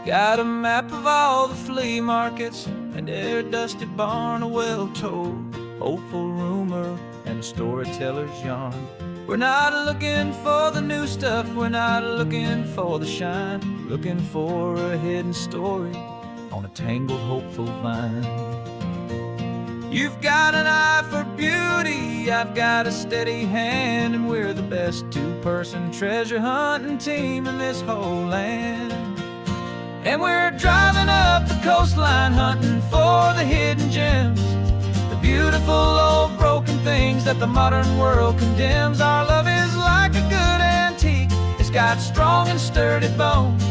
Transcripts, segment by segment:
Got a map of all the flea markets and every dusty barn, a well-told, hopeful rumor and a storyteller's yarn. We're not looking for the new stuff, we're not looking for the shine, looking for a hidden story on a tangled, hopeful vine. You've got an eye for beauty, I've got a steady hand, and we're the best two-person treasure hunting team in this whole land. And we're driving up the coastline hunting for the hidden gems, the beautiful old broken things that the modern world condemns. Our love is like a good antique, it's got strong and sturdy bones,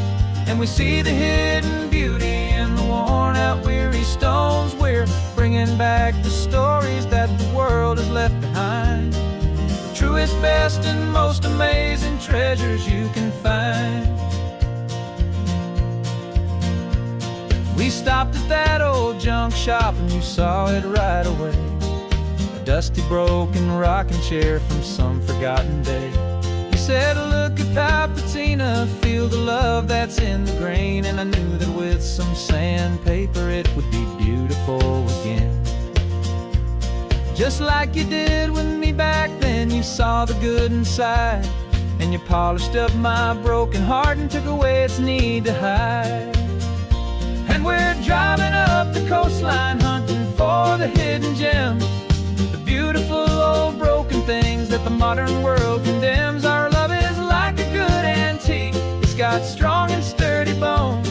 and we see the hidden beauty in the worn out weary stones. We're bringing back the stories that the world has left behind, the truest, best, and most amazing treasures you can find. We stopped at that old junk shop and you saw it right away, a dusty, broken rocking chair from some forgotten day. You said, look at that patina, feel the love that's in the grain, and I knew that with some sandpaper it would be beautiful again. Just like you did with me back then, you saw the good inside, and you polished up my broken heart and took away its need to hide. And we're driving up the coastline hunting for the hidden gems, the beautiful old broken things that the modern world condemns. Our love is like a good antique, it's got strong and sturdy bones,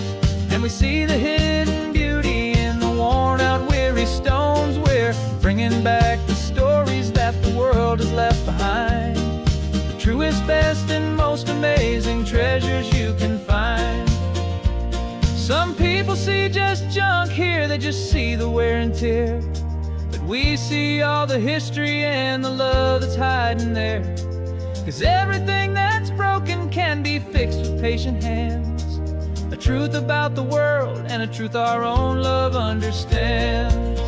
and we see the hidden beauty in the worn out weary stones. We're bringing back the stories that the world has left behind, the truest, best, and most amazing treasures you can find. Some people see just junk here, they just see the wear and tear, but we see all the history and the love that's hiding there. 'Cause everything that's broken can be fixed with patient hands, a truth about the world and a truth our own love understands.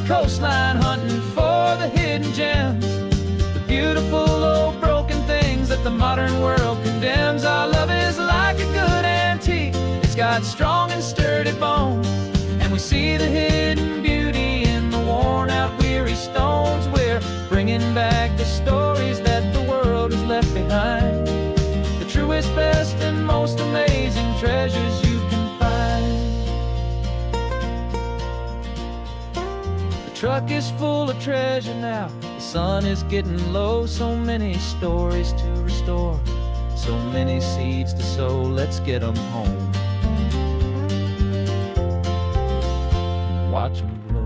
Coastline hunting for the hidden gems, the beautiful old broken things that the modern world condemns. Our love is like a good antique, it's got strong and sturdy bones, and we see the hidden beauty in the worn out weary stones. We're bringing back the stories that the world has left behind, the truest, best, and most amazing treasures you can find. The truck is full of treasure now, the sun is getting low. So many stories to restore, so many seeds to sow. Let's get them home, watch them blow.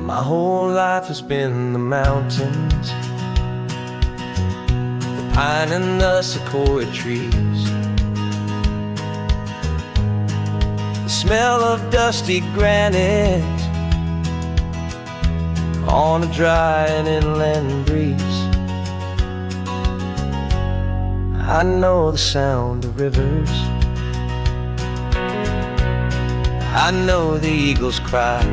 My whole life has been the mountains, the pine and the sequoia trees, the smell of dusty granite on a dry and inland breeze. I know the sound of rivers, I know the eagles cry,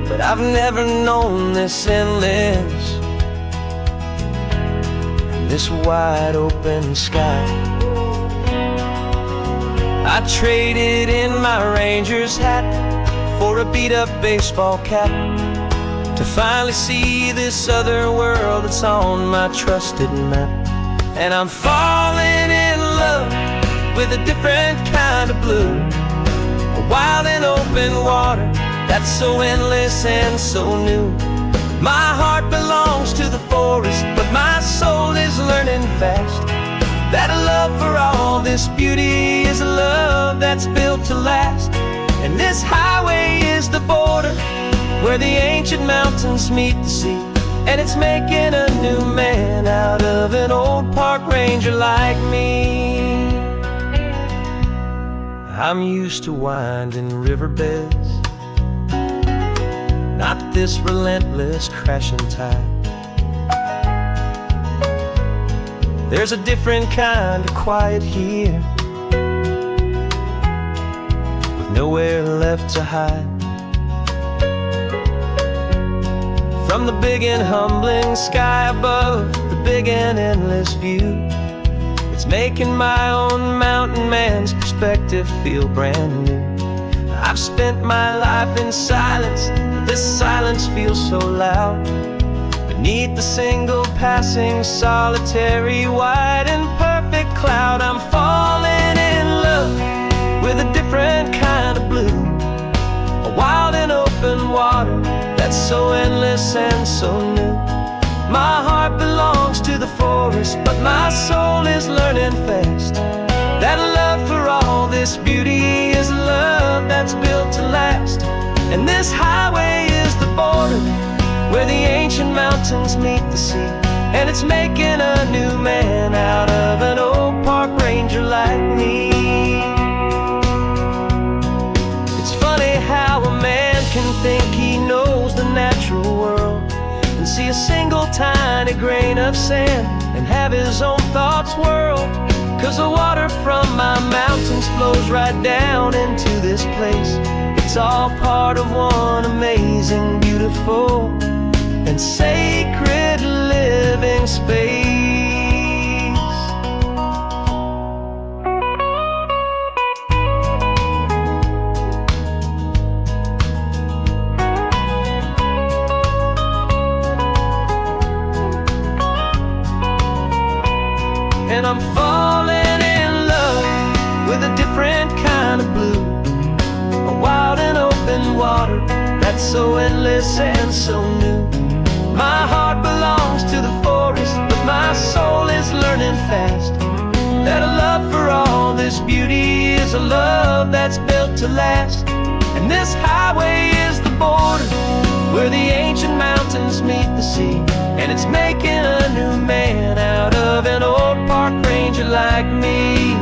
but I've never known this endless and this wide open sky. I traded in my Ranger's hat for a beat-up baseball cap to finally see this other world that's on my trusted map. And I'm falling in love with a different kind of blue, a wild and open water that's so endless and so new. My heart belongs to the forest, but my soul is learning fast that a love for this beauty is a love that's built to last. And this highway is the border where the ancient mountains meet the sea. And it's making a new man out of an old park ranger like me. I'm used to winding riverbeds, not this relentless crashing tide. There's a different kind of quiet here, with nowhere left to hide. From the big and humbling sky above, the big and endless view, it's making my own mountain man's perspective feel brand new. I've spent my life in silence, this silence feels so loud. Beneath the single passing solitary white and perfect cloud, I'm falling in love with a different kind of blue, a wild and open water that's so endless and so new. My heart belongs to the forest, but my soul is learning fast that love for all this beauty is love that's built to last. And this highway is the border where the ancient mountains meet the sea. And it's making a new man out of an old park ranger like me. It's funny how a man can think he knows the natural world and see a single tiny grain of sand and have his own thoughts whirl. 'Cause the water from my mountains flows right down into this place. It's all part of one amazing, beautiful, and sacred living space. And I'm falling in love with a different kind of blue, a wild and open water that's so endless and so new. My heart belongs to the forest, but my soul is learning fast that a love for all this beauty is a love that's built to last. And this highway is the border where the ancient mountains meet the sea. And it's making a new man out of an old park ranger like me.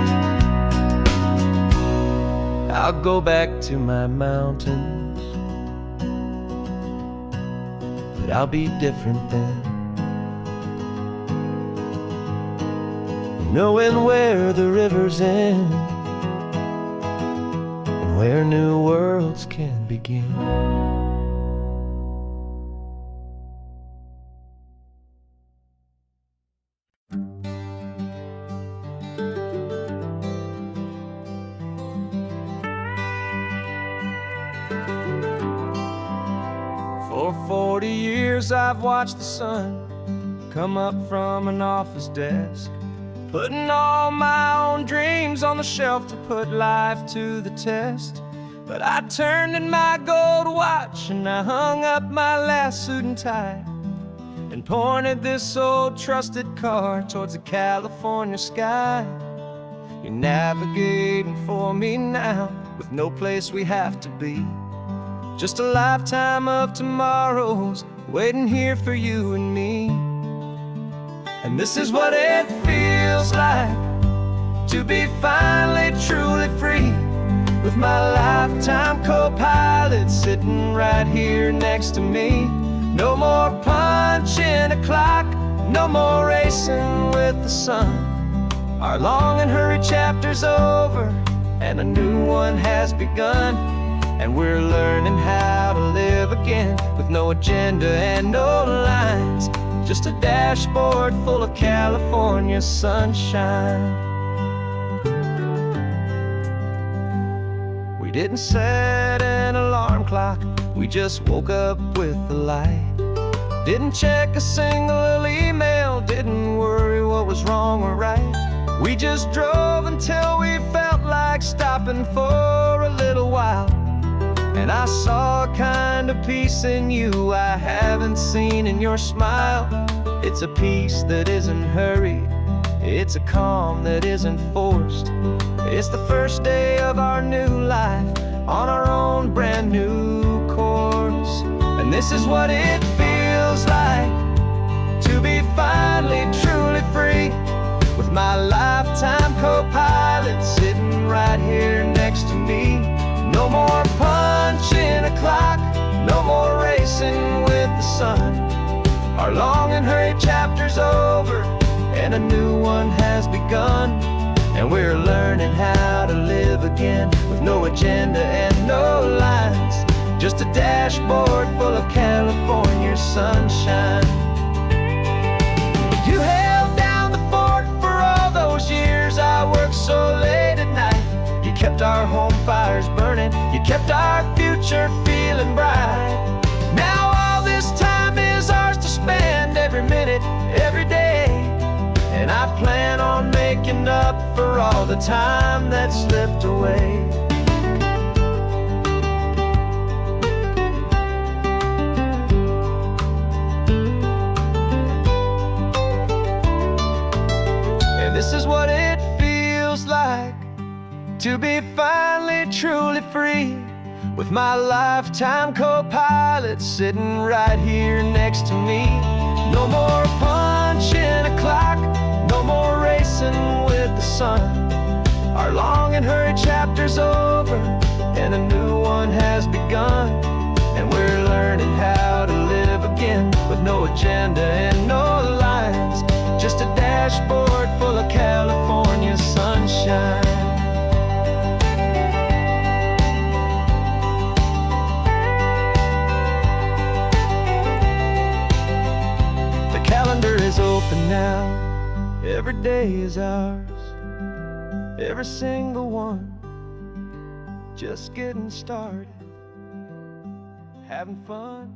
I'll go back to my mountains, but I'll be different then, knowing where the rivers end and where new worlds can begin. For 40 years I've watched the sun come up from an office desk, putting all my own dreams on the shelf to put life to the test. But I turned in my gold watch and I hung up my last suit and tie and pointed this old trusted car towards the California sky. You're navigating for me now with no place we have to be, just a lifetime of tomorrows waiting here for you and me. And this is what it feels like to be finally truly free, with my lifetime co-pilot sitting right here next to me. No more punching a clock, no more racing with the sun. Our long and hurried chapter's over and a new one has begun. And we're learning how to live again with no agenda and no lines, just a dashboard full of California sunshine. We didn't set an alarm clock, we just woke up with the light. Didn't check a single email, didn't worry what was wrong or right. We just drove until we felt like stopping for a little while. And I saw a kind of peace in you I haven't seen in your smile. It's a peace that isn't hurried, It's a calm that isn't forced. It's the first day of our new life on our own brand new course. And this is what it feels like to be finally truly free, with my lifetime co-pilot sitting right here next to me. No more punching a clock, no more racing with the sun. Our long and hurried chapter's over, and a new one has begun. And we're learning how to live again, with no agenda and no lines, just a dashboard full of California sunshine. You held down the fort for all those years I worked so late at night. You kept our home fires burning, you kept our future feeling bright. Now all this time is ours to spend, every minute, every day. And I plan on making up for all the time that slipped away. And this is what it feels like to be finally truly free, with my lifetime co-pilot sitting right here next to me. No more punching a clock, no more racing with the sun. Our long and hurried chapter's over, and a new one has begun. And we're learning how to live again, with no agenda and no lines, just a dashboard full of California sunshine. The calendar is open now, every day is ours, every single one, just getting started, having fun.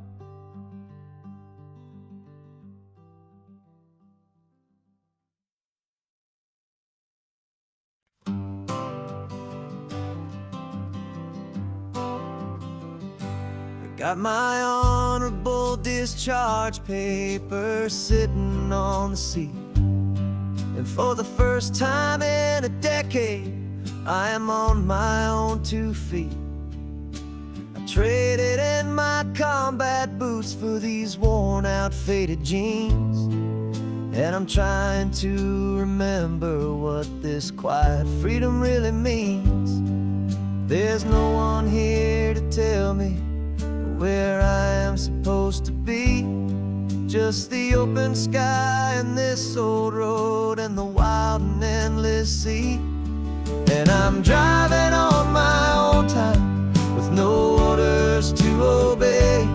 Got my honorable discharge papers sitting on the seat, and for the first time in a decade, I am on my own 2 feet. I traded in my combat boots for these worn out faded jeans, and I'm trying to remember what this quiet freedom really means. There's no one here to tell me where I am supposed to be, just the open sky and this old road and the wild and endless sea. And I'm driving on my own time, with no orders to obey,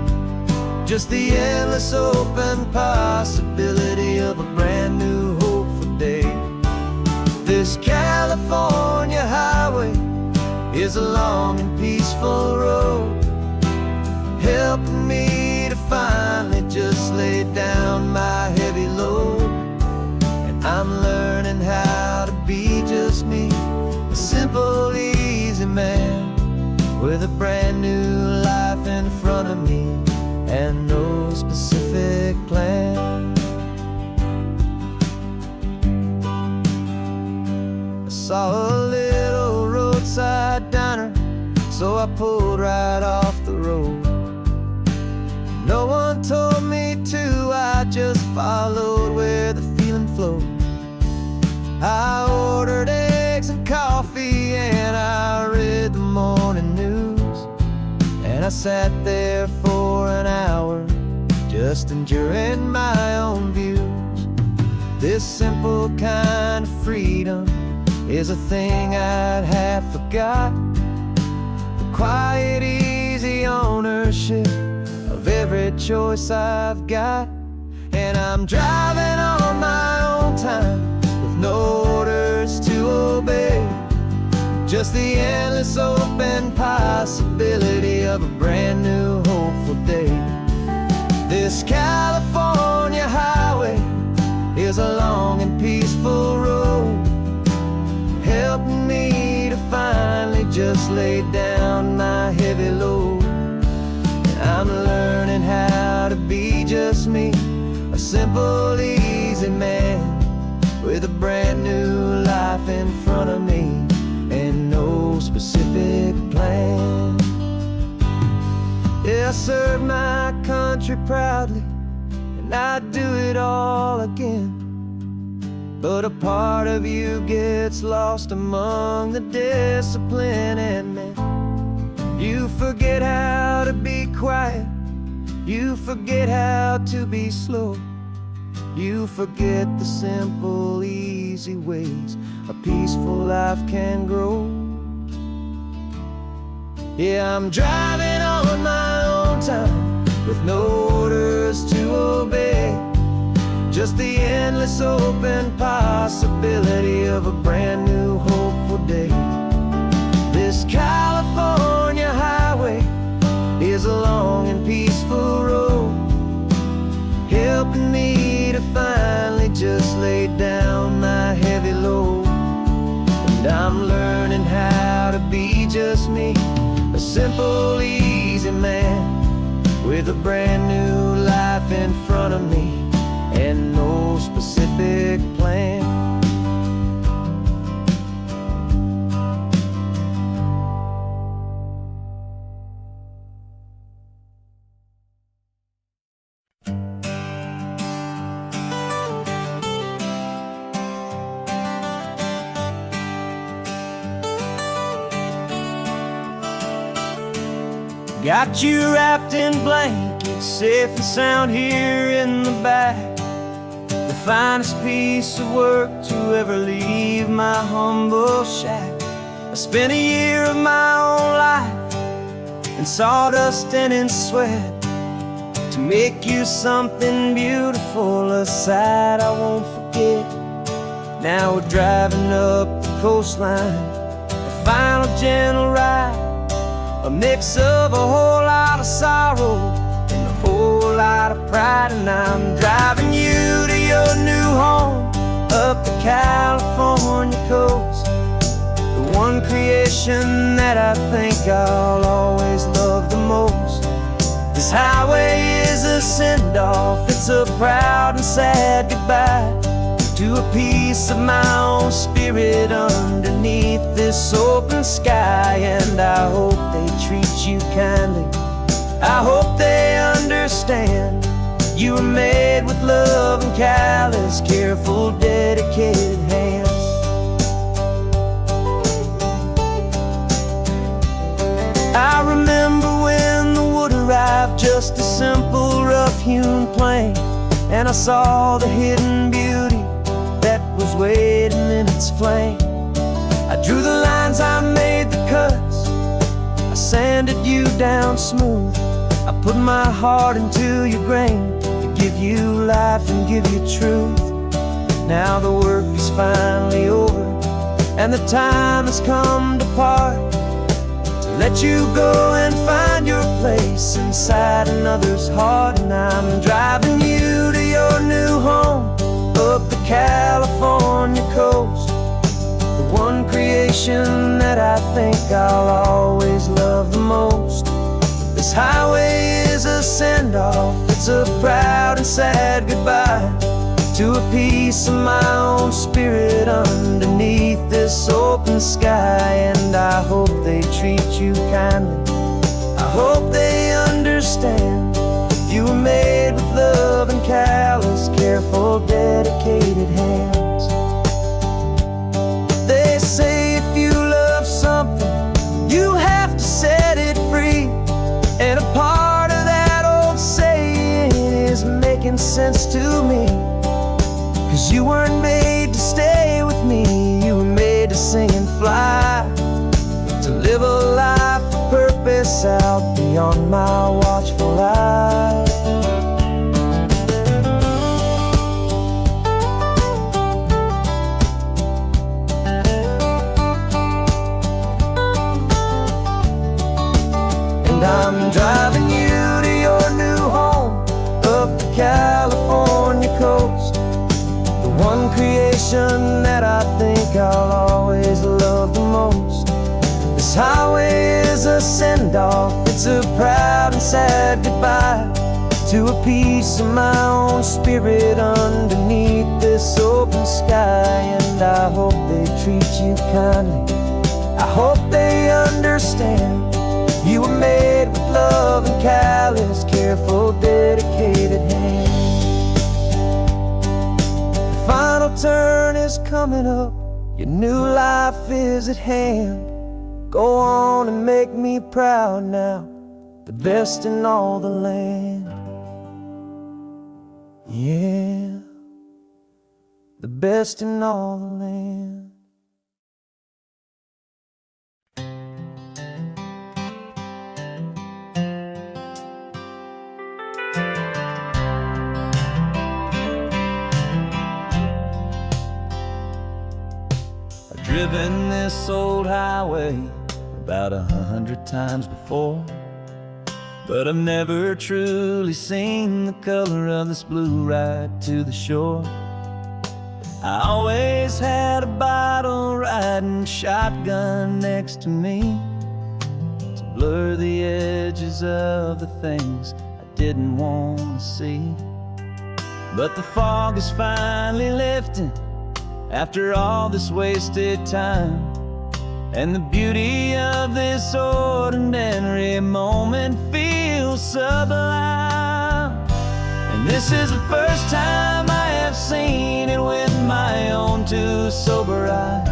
just the endless open possibility of a brand new hopeful day. This California highway is a long and peaceful road, helping me to finally just lay down my heavy load. And I'm learning how to be just me, a simple, easy man, with a brand new life in front of me and no specific plan. I saw a little roadside diner, so I pulled right off the road. No one told me to, I just followed where the feeling flowed. I ordered eggs and coffee, and I read the morning news. And I sat there for an hour, just enjoying my own views. This simple kind of freedom is a thing I'd have forgot. The quiet, easy ownership of every choice I've got. And I'm driving on my own time, with no orders to obey, just the endless open possibility of a brand new hopeful day. This California highway is a long and peaceful road, helping me to finally just lay down my heavy load. I'm learning how to be just me, a simple, easy man, with a brand proudly, and I'd do it all again. But a part of you gets lost among the discipline, and then you forget how to be quiet, you forget how to be slow, you forget the simple, easy ways a peaceful life can grow. Yeah, I'm driving on my own time with no orders to obey, just the endless open possibility of a brand new hopeful day. This California highway is a long and peaceful road, helping me to finally just lay down my heavy load. And I'm learning how to be just me, a simple, easy man with a brand new life in front of me and no specific plan. Got you wrapped in blankets, safe and sound here in the back. The finest piece of work to ever leave my humble shack. I spent a year of my own life in sawdust and in sweat to make you something beautiful, a sight I won't forget. Now we're driving up the coastline, a final gentle ride, a mix of a whole lot of sorrow and a whole lot of pride. And I'm driving you to your new home up the California coast, the one creation that I think I'll always love the most. This highway is a send-off, it's a proud and sad goodbye to a piece of my own spirit underneath this open sky. And I hope they treat you kindly, I hope they understand you were made with love and callous, careful, dedicated hands. I remember when the wood arrived, just a simple rough-hewn plank, and I saw the hidden beauty that was waiting in its flame. I drew the lines, I made the cuts, I sanded you down smooth. I put my heart into your grain to give you life and give you truth. Now the work is finally over and the time has come to part, to let you go and find your place inside another's heart. And I'm driving you to your new home up the California coast, the one creation that I think I'll always love the most. This highway is a send-off, it's a proud and sad goodbye to a piece of my own spirit underneath this open sky. And I hope they treat you kindly, I hope they understand you were made with love and callous, careful, dedicated hands. They say if you love something, you have to set it free. And a part of that old saying is making sense to me, 'cause you weren't made to stay with me, you were made to sing and fly, to live a life of purpose out beyond my watchful eye. And I'm driving you to your new home up the California coast, the one creation that I think I'll always love the most. This highway is a send-off, it's a proud and sad goodbye to a piece of my own spirit underneath this open sky. And I hope they treat you kindly, I hope they understand you were made with love and callous, careful, dedicated turn is coming up, your new life is at hand. Go on and make me proud now, the best in all the land. Yeah, the best in all the land. I've driven this old highway about 100 times before, but I've never truly seen the color of this blue right to the shore. I always had a bottle riding shotgun next to me to blur the edges of the things I didn't want to see. But the fog is finally lifting after all this wasted time, and the beauty of this ordinary moment feels sublime. And this is the first time I have seen it with my own two sober eyes,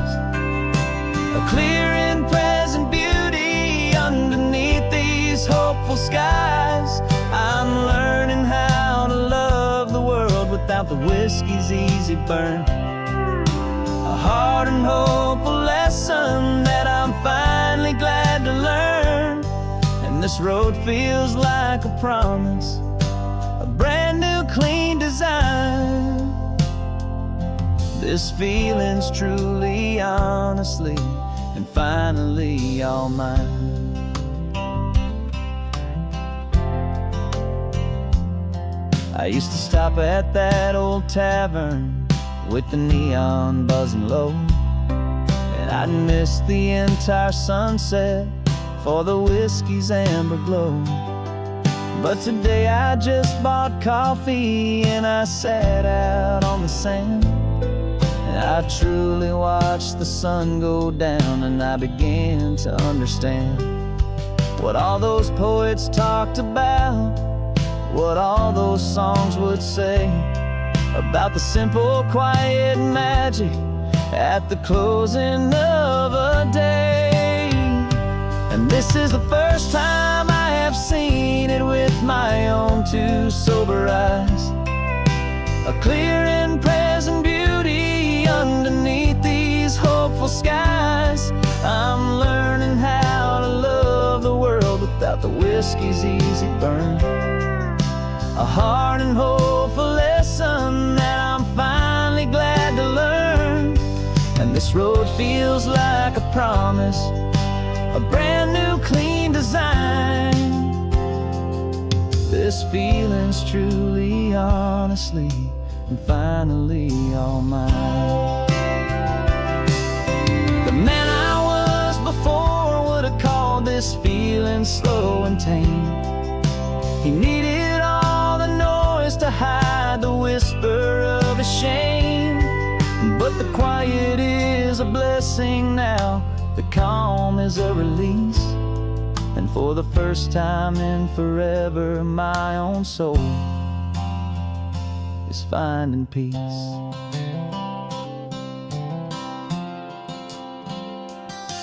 a clear and present beauty underneath these hopeful skies. I'm learning how to love the world without the whiskey's easy burn, a hard and hopeful lesson that I'm finally glad to learn. And this road feels like a promise, a brand new clean design. This feeling's truly, honestly, and finally all mine. I used to stop at that old tavern with the neon buzzing low, and I'd miss the entire sunset for the whiskey's amber glow. But today I just bought coffee and I sat out on the sand, and I truly watched the sun go down, and I began to understand what all those poets talked about, what all those songs would say about the simple, quiet magic at the closing of a day. And this is the first time I have seen it with my own two sober eyes, a clear and present beauty underneath these hopeful skies. I'm learning how to love the world without the whiskey's easy burn, a hard and hopeful lesson that I'm finally glad to learn. And this road feels like a promise, a brand new clean design. This feeling's truly, honestly, and finally all mine. The man I was before would have called this feeling slow and tame. He needed all the noise to hide the whisper of his shame. But the quiet is a blessing now, the calm is a release, and for the first time in forever my own soul is finding peace.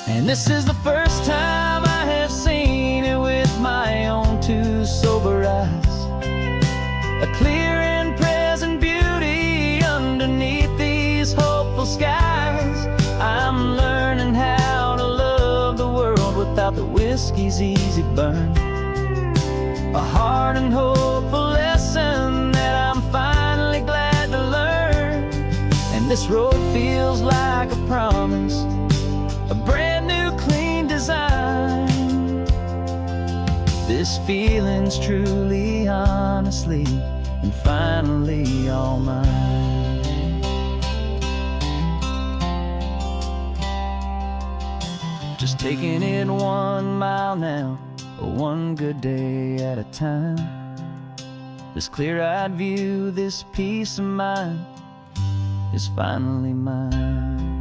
And this is the first time I have seen it with my own two sober eyes, a clear and present beauty underneath these hopeful skies. I'm learning how to love the world without the whiskey's easy burn, a hard and hopeful lesson that I'm finally glad to learn. And this road feels like a promise, a brand new clean design. This feeling's truly, honestly, and finally all mine. Just taking it 1 mile now, one good day at a time. This clear-eyed view, this peace of mind is finally mine.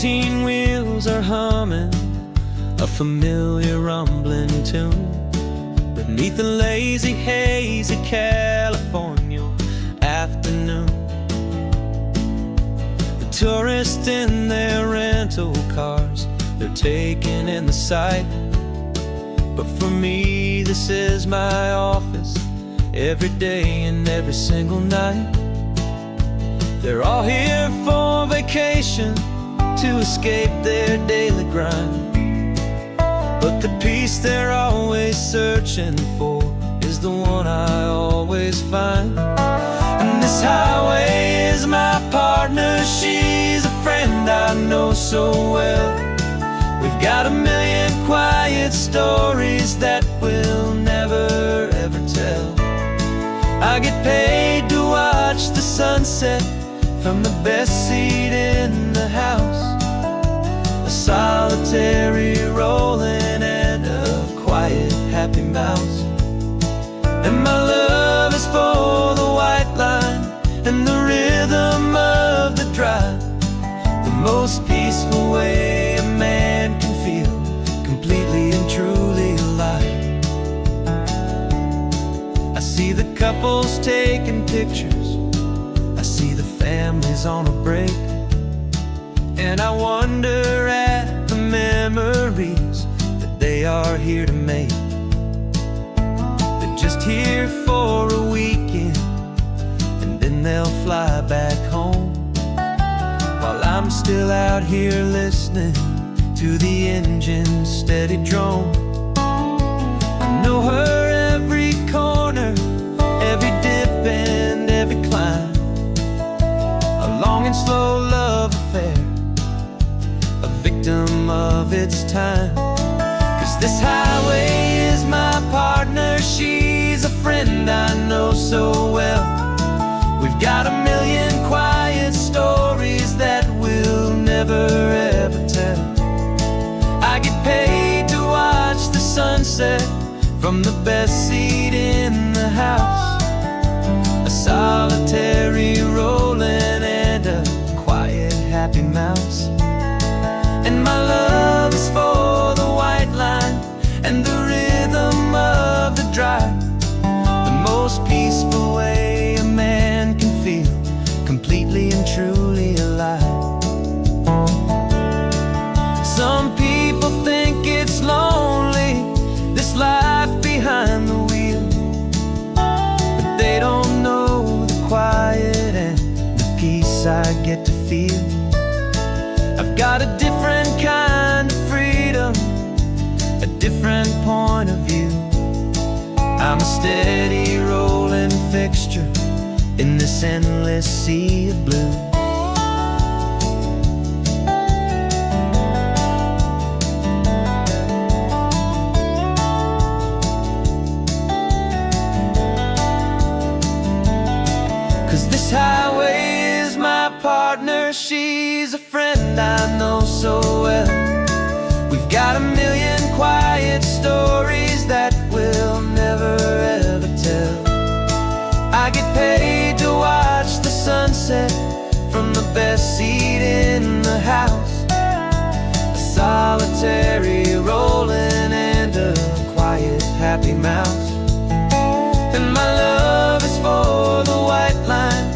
18 wheels are humming a familiar rumbling tune beneath a lazy, hazy California afternoon. The tourists in their rental cars, they're taking in the sight. But for me, this is my office, every day and every single night. They're all here for vacation, to escape their daily grind. But the peace they're always searching for is the one I always find. And this highway is my partner, she's a friend I know so well. We've got a million quiet stories that we'll never ever tell. I get paid to watch the sunset from the best seat in the house, a solitary rolling and a quiet happy mouse. And my love is for the white line and the rhythm of the drive, the most peaceful way a man can feel completely and truly alive. I see the couples taking pictures, I see the families on a break, and I wonder at the memories that they are here to make. They're just here for a weekend, and then they'll fly back home, while I'm still out here listening to the engine's steady drone. I know her every corner, every dip and every climb, a long and slow love affair, a victim of its time. 'Cause this highway is my partner, she's a friend I know so well. We've got a million quiet stories that we'll never ever tell. I get paid to watch the sunset from the best seat in the house, a solitary rolling and a quiet happy mouse. And my love is for the white line and the rhythm of the drive, the most peaceful way a man can feel completely and truly alive. Some people think it's lonely, this life behind the wheel, but they don't know the quiet and the peace I get to feel. I've got a different kind of freedom, a different point of view. I'm a steady rolling fixture in this endless sea of blue. This highway is my partner, she's a friend I know so well. We've got a million quiet stories that we'll never ever tell. I get paid to watch the sunset from the best seat in the house, a solitary rolling and a quiet happy mouse. And my love is for the white line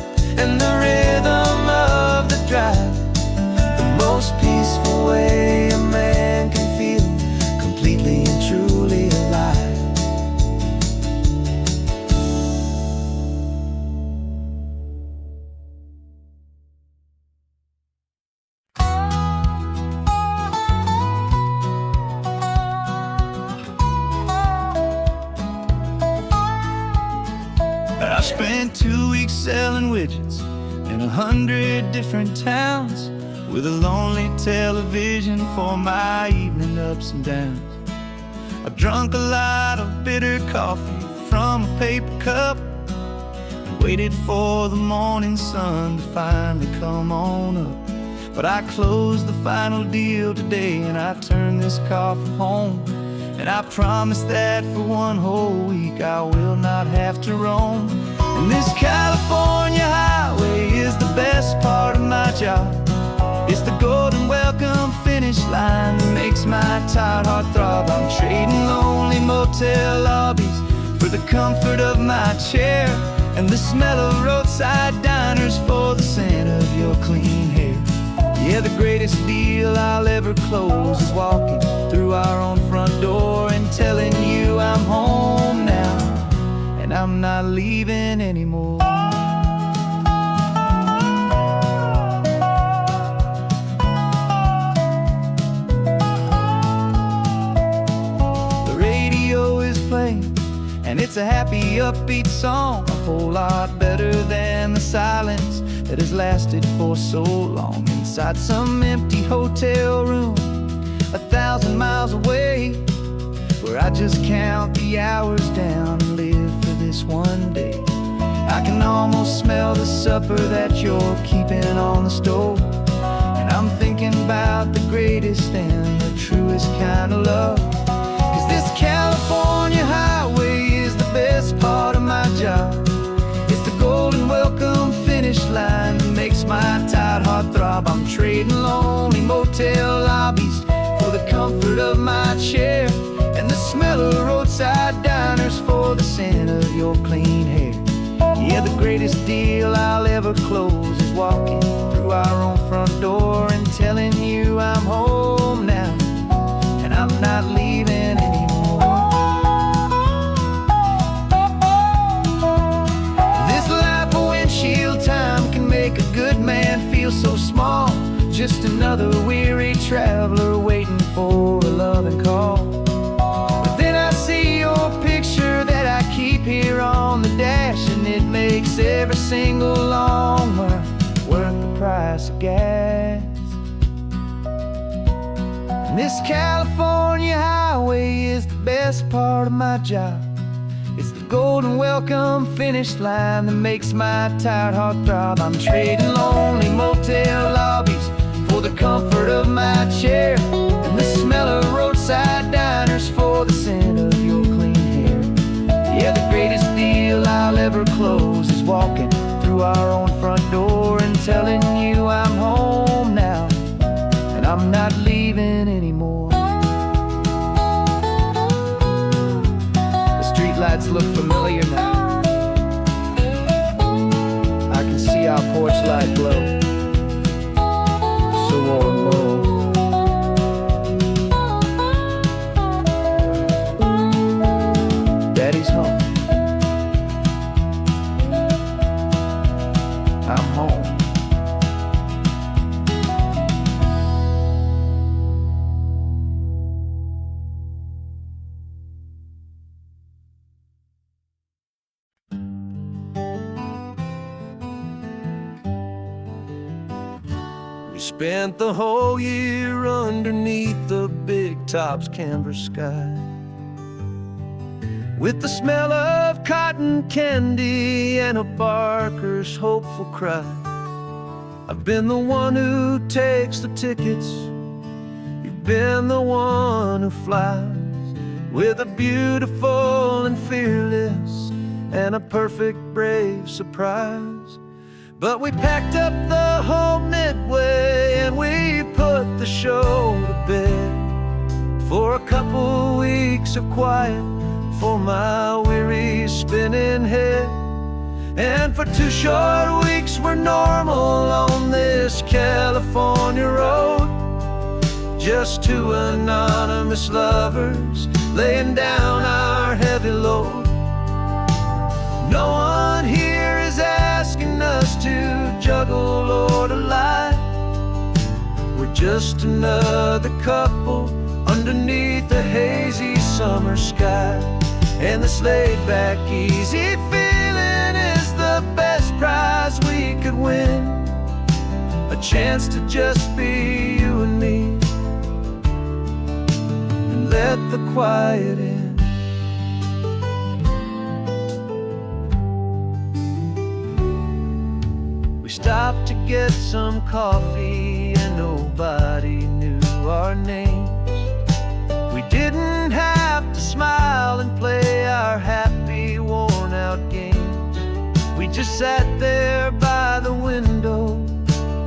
and the rhythm of the drive, the most peaceful way a man can feel completely and truly alive. I spent 2 weeks selling widgets in 100 different towns, with a lonely television for my evening ups and downs. I drunk a lot of bitter coffee from a paper cup and waited for the morning sun to finally come on up. But I closed the final deal today and I turned this car from home. And I promise that for one whole week I will not have to roam. And this California highway is the best part of my job. It's the golden welcome finish line that makes my tired heart throb. I'm trading lonely motel lobbies for the comfort of my chair and the smell of roadside diners for the scent of your clean hair. Yeah, the greatest deal I'll ever close is walking through our own front door and telling you I'm home now, and I'm not leaving anymore. The radio is playing, and it's a happy, upbeat song, a whole lot better than the silence that has lasted for so long. Inside some empty hotel room 1,000 miles away, where I just count the hours down and live for this one day. I can almost smell the supper that you're keeping on the stove, and I'm thinking about the greatest and the truest kind of love. 'Cause this California highway is the best part of my job. It's the golden welcome finish line that makes my tired heart throb. I'm trading lonely motel lobbies for the comfort of my chair and the smell of roadside diners for the scent of your clean hair. Yeah, the greatest deal I'll ever close is walking through our own front door and telling you I'm home now, and I'm not leaving anymore. This life of windshield time can make a good man feel so small, just another weary traveler waiting for a loving call. But then I see your picture that I keep here on the dash, and it makes every single long mile worth the price of gas. And this California highway is the best part of my job. It's the golden welcome finish line that makes my tired heart throb. I'm trading lonely motel lobbies for the comfort of my chair and the smell of roadside diners for the scent of your clean hair. Yeah, the greatest deal I'll ever close is walking through our own front door and telling you I'm home now, and I'm not leaving anymore. The streetlights look familiar now. I can see our porch light glow, so warm, low. Daddy's home. I'm home. We spent the whole year underneath the big top's canvas sky, with the smell of cotton candy and a barker's hopeful cry. I've been the one who takes the tickets, you've been the one who flies, with a beautiful and fearless and a perfect brave surprise. But we packed up the whole Midway and we put the show to bed for a couple weeks of quiet for my weary spinning head. And for 2 short weeks we're normal on this California road, just 2 anonymous lovers laying down our heavy load. No one here is asking us to juggle or to lie. We're just another couple underneath a hazy summer sky. And this laid-back, easy feeling is the best prize we could win, a chance to just be you and me, and let the quiet in. We stopped to get some coffee and nobody knew our names. We didn't have to smile and play our happy, worn-out games. We just sat there by the window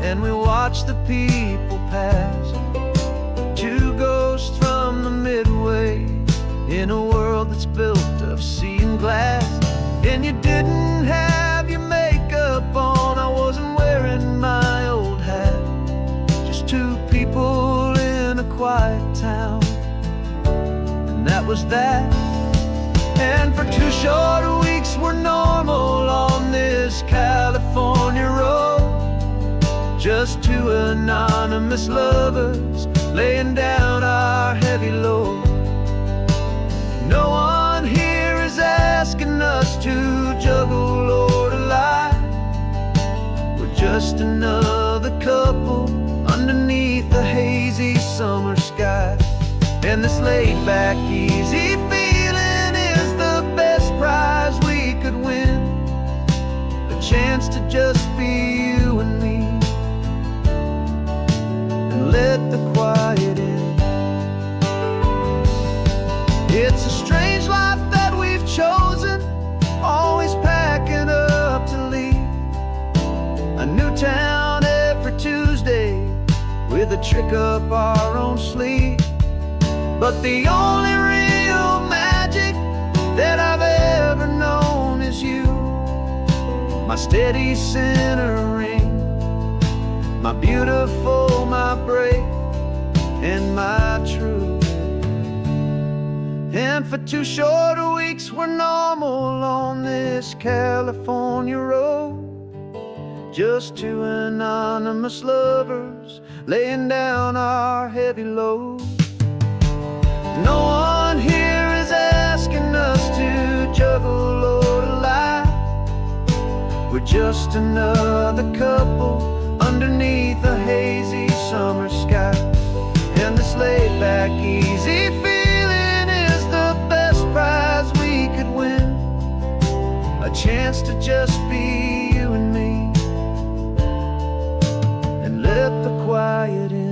and we watched watch the people pass. Two ghosts from the Midway in a world that's built of sea and glass. And you didn't have your makeup on, I wasn't wearing my old hat. Just two people in a quiet town, and that was that. And for 2 short weeks we're normal on this California road. Just two anonymous lovers laying down our heavy load. No one here is asking us to juggle or to lie. We're just another couple underneath the hazy summer sky. And this laid-back, easy feeling is the best prize we could win. A chance to just be you and me, and let the quiet in. It's a strange life that we've chosen, always packing up to leave. A new town every Tuesday, with a trick up our own sleeve. But the only real magic that I've ever known is you, my steady centering, my beautiful, my brave, and my true. And for 2 short weeks we're normal on this California road. Just two anonymous lovers laying down our heavy load. No one here is asking us to juggle or to lie. We're just another couple underneath a hazy summer sky. And this laid-back, easy feeling is the best prize we could win. A chance to just be you and me, and let the quiet in.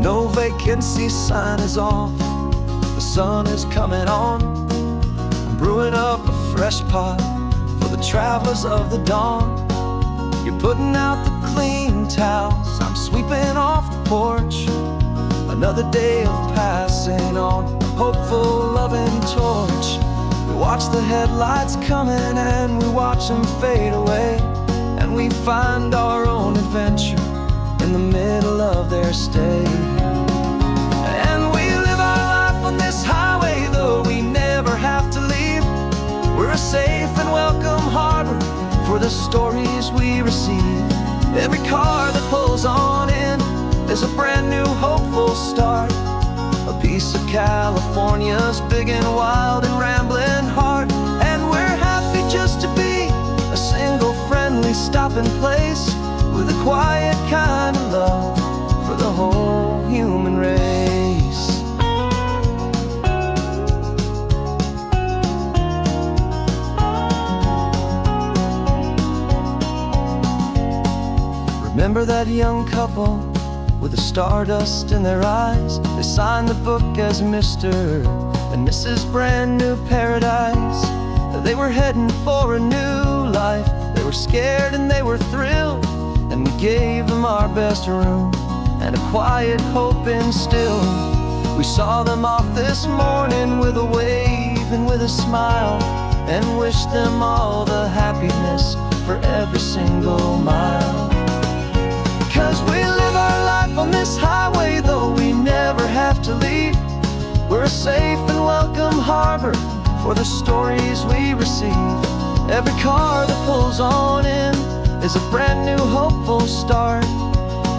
No vacancy sign is off, the sun is coming on. I'm brewing up a fresh pot for the travelers of the dawn. You're putting out the clean towels, I'm sweeping off the porch. Another day of passing on a hopeful, loving torch. We watch the headlights coming and we watch them fade away, and we find our own adventure in the middle of their stay. And we live our life on this highway, though we never have to leave. We're a safe and welcome harbor for the stories we receive. Every car that pulls on in is a brand new hopeful start. A piece of California's big and wild and rambling heart. And we're happy just to be a single friendly stopping place, with a quiet kind of love for the whole human race. Remember that young couple with the stardust in their eyes? They signed the book as Mr. and Mrs. Brand New Paradise. They were heading for a new life. They were scared and they were thrilled, and we gave them our best room and a quiet hope instilled. We saw them off this morning with a wave and with a smile, and wished them all the happiness for every single mile. 'Cause we live our life on this highway, though we never have to leave. We're a safe and welcome harbor for the stories we receive. Every car that pulls on in is a brand new hopeful start.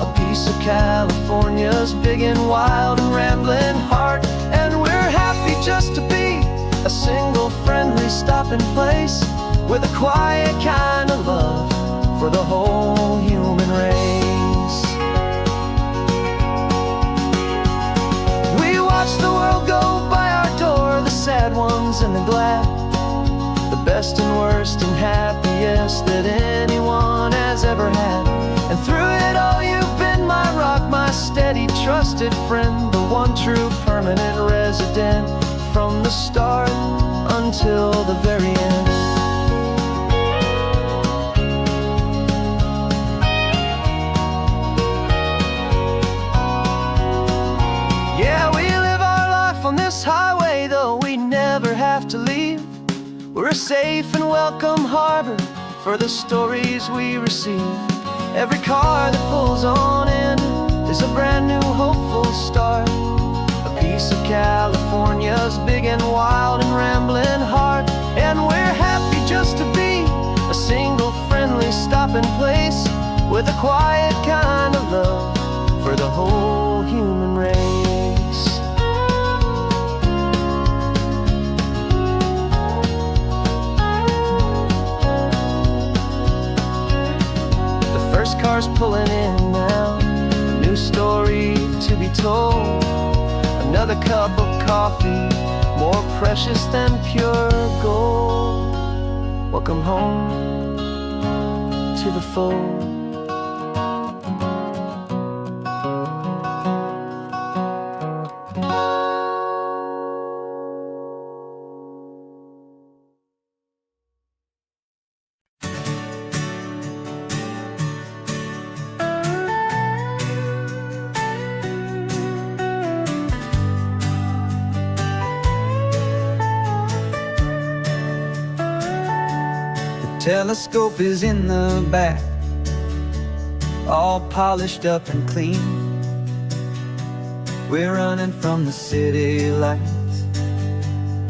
A piece of California's big and wild and rambling heart. And we're happy just to be a single friendly stopping place, with a quiet kind of love for the whole human race. We watch the world go by our door, the sad ones and the glad, the best and worst and happiest that anyone has ever had. And through it all you've been my rock, my steady, trusted friend, the one true permanent resident, from the start until the very end. Yeah, we live our life on this highway, though we never have to leave. We're a safe and welcome harbor for the stories we receive. Every car that pulls on in is a brand new hopeful start, a piece of California's big and wild and rambling heart. And we're happy just to be a single friendly stopping place, with a quiet kind of love for the whole human race. First car's pulling in now, a new story to be told, another cup of coffee, more precious than pure gold. Welcome home to the fold. Telescope is in the back, all polished up and clean. We're running from the city lights,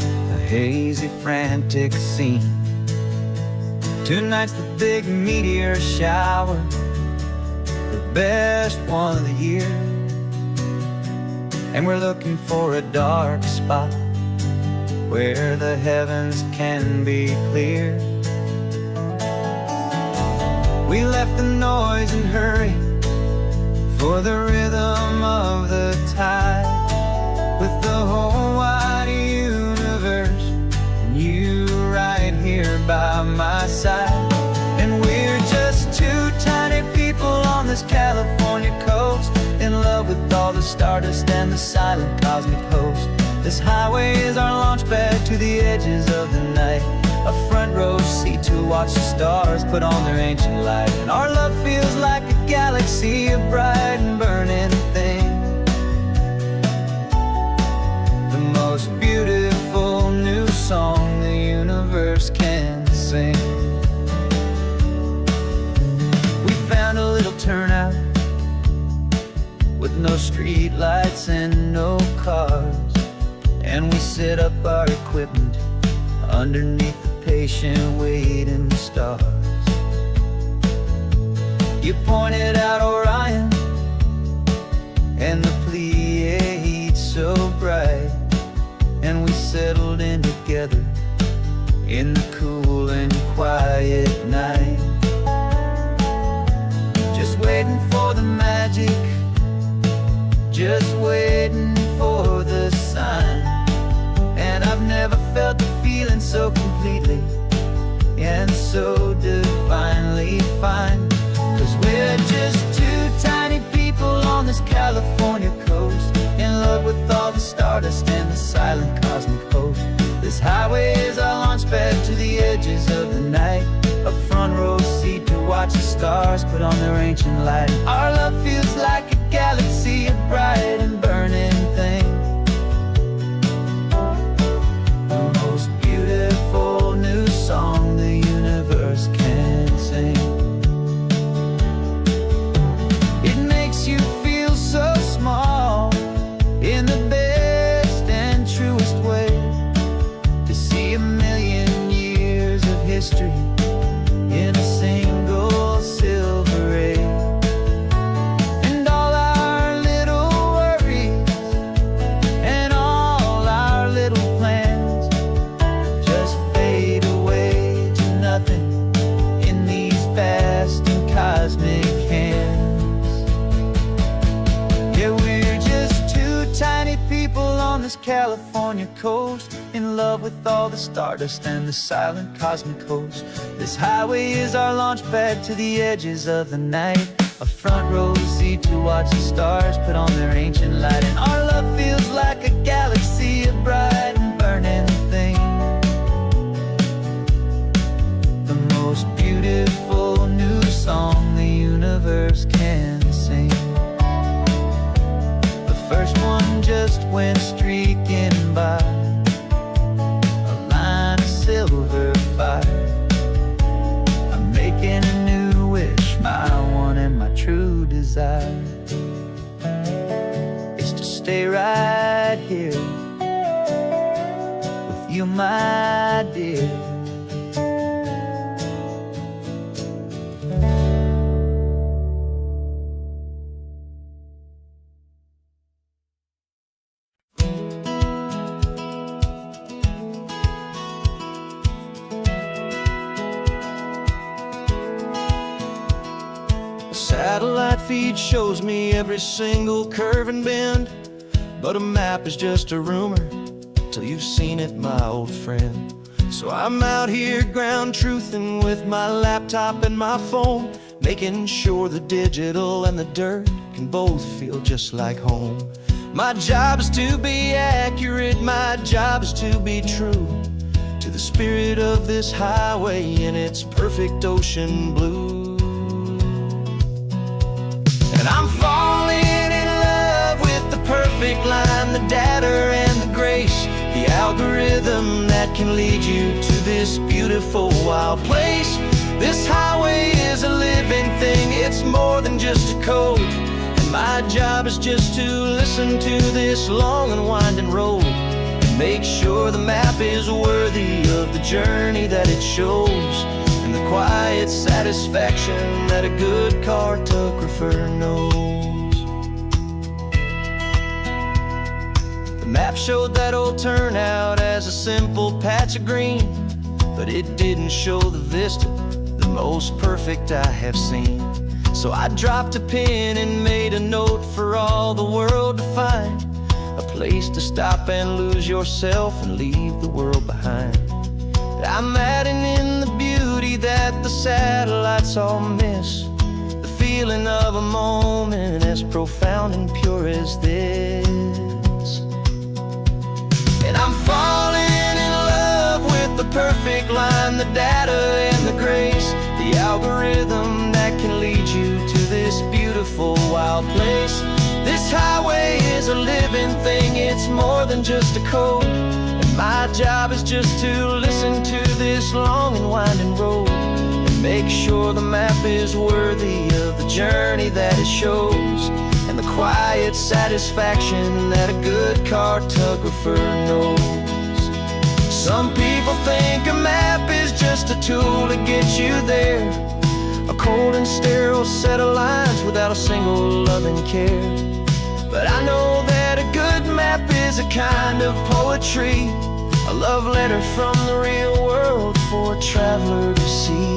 a hazy, frantic scene. Tonight's the big meteor shower, the best one of the year. And we're looking for a dark spot where the heavens can be clear. We left the noise and hurry for the rhythm of the tide, with the whole wide universe and you right here by my side. And we're just two tiny people on this California coast, in love with all the stardust and the silent cosmic host. This highway is our launch pad to the edges of the night, a front row seat to watch the stars put on their ancient light. And our love feels like a galaxy, a bright and burning thing, the most beautiful new song the universe can sing. We found a little turnout with no street lights and no cars, and we set up our equipment underneath the patient waiting stars. You pointed out Orion and the Pleiades so bright, and we settled in together in the cool and quiet night, just waiting for the magic, just waiting for the sign. And I've never felt the feeling so completely and so divinely fine, 'cause we're just two tiny people on this California coast, in love with all the stardust and the silent cosmic host. This highway is our launch pad to the edges of the night, a front row seat to watch the stars put on their ancient light. Our love feels like a galaxy, a bright and burning thing, the most beautiful new song the universe can sing. It makes you feel so small in the best and truest way, to see a million years of history in a single silver ray. And on this California coast, in love with all the stardust and the silent cosmic host. This highway is our launch pad to the edges of the night, a front row seat to watch the stars put on their ancient light. And our love feels like a galaxy of bright and burning things, the most beautiful new song the universe can sing. The first one just went streaking by, a line of silver fire. I'm making a new wish, my one and my true desire is to stay right here with you, my dear. Satellite feed shows me every single curve and bend, but a map is just a rumor till you've seen it, my old friend. So I'm out here ground truthing with my laptop and my phone, making sure the digital and the dirt can both feel just like home. My job is to be accurate, my job is to be true to the spirit of this highway in its perfect ocean blue. And I'm falling in love with the perfect line, the data and the grace, the algorithm that can lead you to this beautiful wild place. This highway is a living thing, it's more than just a code. And my job is just to listen to this long and winding road and make sure the map is worthy of the journey that it shows, and the quiet satisfaction that a good cartographer knows. The map showed that old turnout as a simple patch of green, but it didn't show the vista, the most perfect I have seen. So I dropped a pin and made a note for all the world to find, a place to stop and lose yourself and leave the world behind. I'm adding in the beauty that the satellites all miss, the feeling of a moment as profound and pure as this. And I'm falling in love with the perfect line, the data and the grace, the algorithm that can lead you to this beautiful wild place. This highway is a living thing, it's more than just a code. My job is just to listen to this long and winding road and make sure the map is worthy of the journey that it shows, and the quiet satisfaction that a good cartographer knows. Some people think a map is just a tool to get you there, a cold and sterile set of lines without a single loving care. But I know that a good map is a kind of poetry, a love letter from the real world for a traveler to see.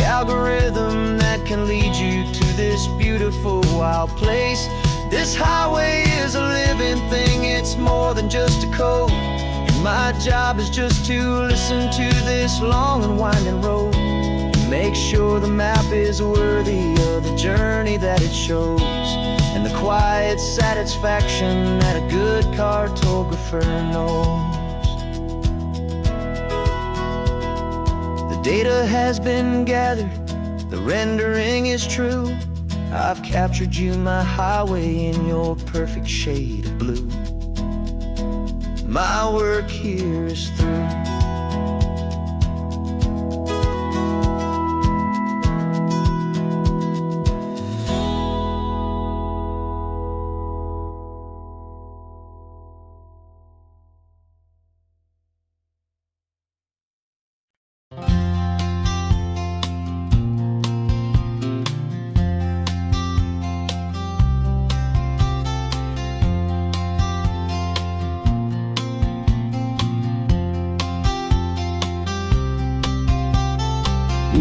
Algorithm that can lead you to this beautiful wild place. This highway is a living thing, it's more than just a code. And my job is just to listen to this long and winding road and make sure the map is worthy of the journey that it shows, and the quiet satisfaction that a good cartographer knows. The data has been gathered, the rendering is true. I've captured you, my highway, in your perfect shade of blue. My work here is through.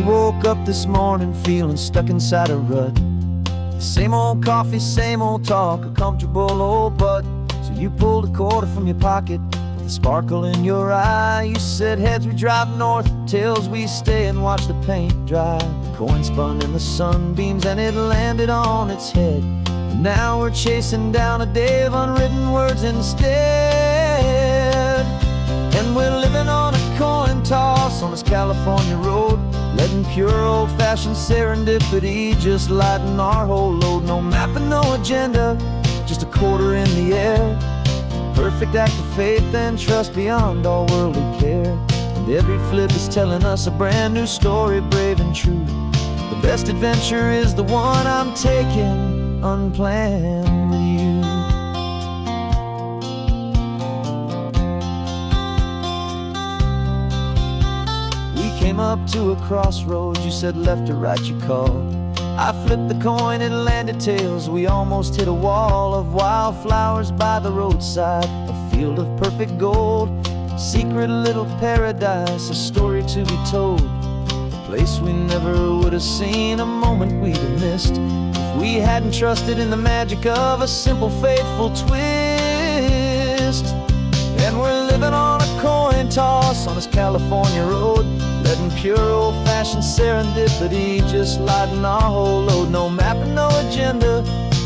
We woke up this morning feeling stuck inside a rut. Same old coffee, same old talk, a comfortable old butt. So you pulled a quarter from your pocket with a sparkle in your eye. You said, heads we drive north, tails we stay and watch the paint dry. The coin spun in the sunbeams and it landed on its head. And now we're chasing down a day of unwritten words instead. And we're living on a coin toss on this California road, letting pure old-fashioned serendipity just lighten our whole load. No map and no agenda, just a quarter in the air. Perfect act of faith and trust beyond all worldly care. And every flip is telling us a brand new story, brave and true. The best adventure is the one I'm taking unplanned with you. Came up to a crossroads, you said left or right you called. I flipped the coin, it landed tails. We almost hit a wall of wildflowers by the roadside, a field of perfect gold, secret little paradise, a story to be told, a place we never would have seen, a moment we'd have missed if we hadn't trusted in the magic of a simple faithful twist. And we're living on a coin toss on this California road, letting pure old-fashioned serendipity just lighten our whole load. No map and no agenda,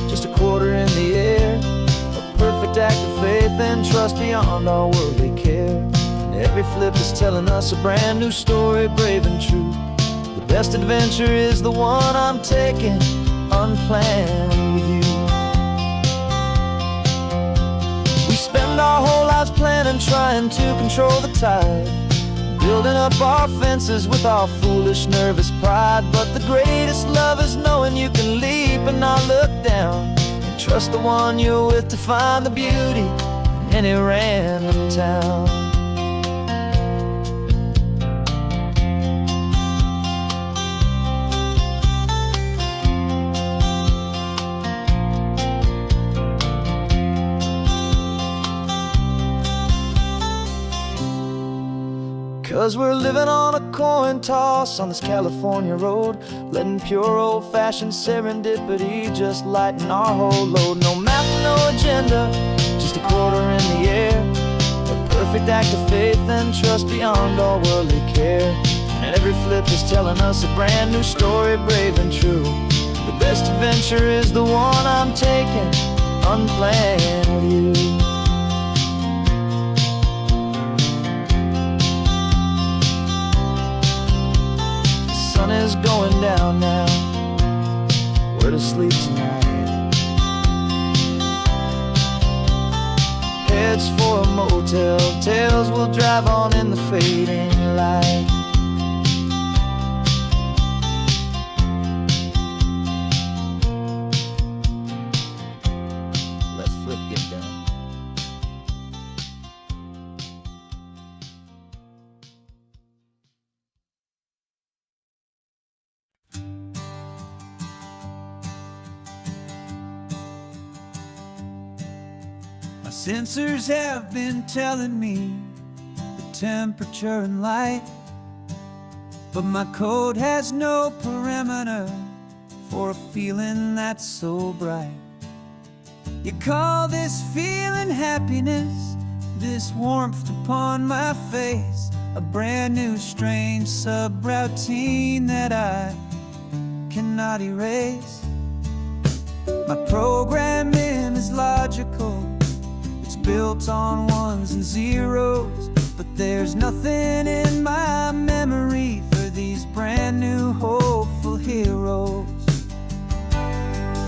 just a quarter in the air. A perfect act of faith and trust beyond all worldly care. And every flip is telling us a brand new story, brave and true. The best adventure is the one I'm taking unplanned with you. We spend our whole lives planning, trying to control the tide, building up our fences with our foolish, nervous pride. But the greatest love is knowing you can leap and not look down, and trust the one you're with to find the beauty in any random town. 'Cause we're living on a coin toss on this California road, letting pure old-fashioned serendipity just lighten our whole load. No map, no agenda, just a quarter in the air. A perfect act of faith and trust beyond all worldly care. And every flip is telling us a brand new story, brave and true. The best adventure is the one I'm taking unplanned with you. Sun is going down now, we're to sleep tonight. Heads for a motel, tails will drive on in the fading light. Let's flip get down. My sensors have been telling me the temperature and light, but my code has no parameter for a feeling that's so bright. You call this feeling happiness, this warmth upon my face, a brand new strange subroutine that I cannot erase. My programming is logical, built on ones and zeros, but there's nothing in my memory for these brand new hopeful heroes.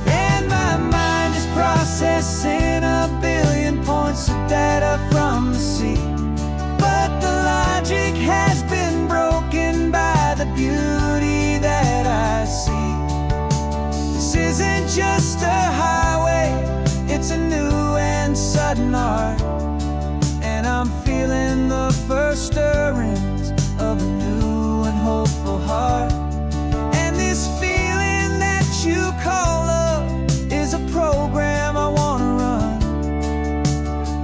And my mind is processing a billion points of data from the sea, but the logic has been broken by the beauty that I see. This isn't just a highway, it's a new and sudden art, and I'm feeling the first stirrings of a new and hopeful heart. And this feeling that you call love is a program I want to run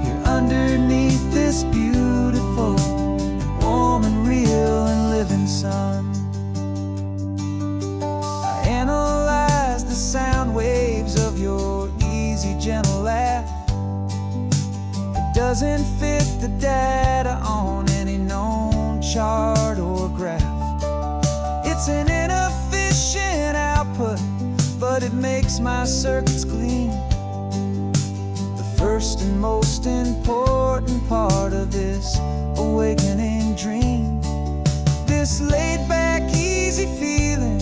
here underneath this beautiful and warm and real and living sun. doesn't fit the data on any known chart or graph. It's an inefficient output, but it makes my circuits clean. The first and most important part of this awakening dream. This laid-back, easy feeling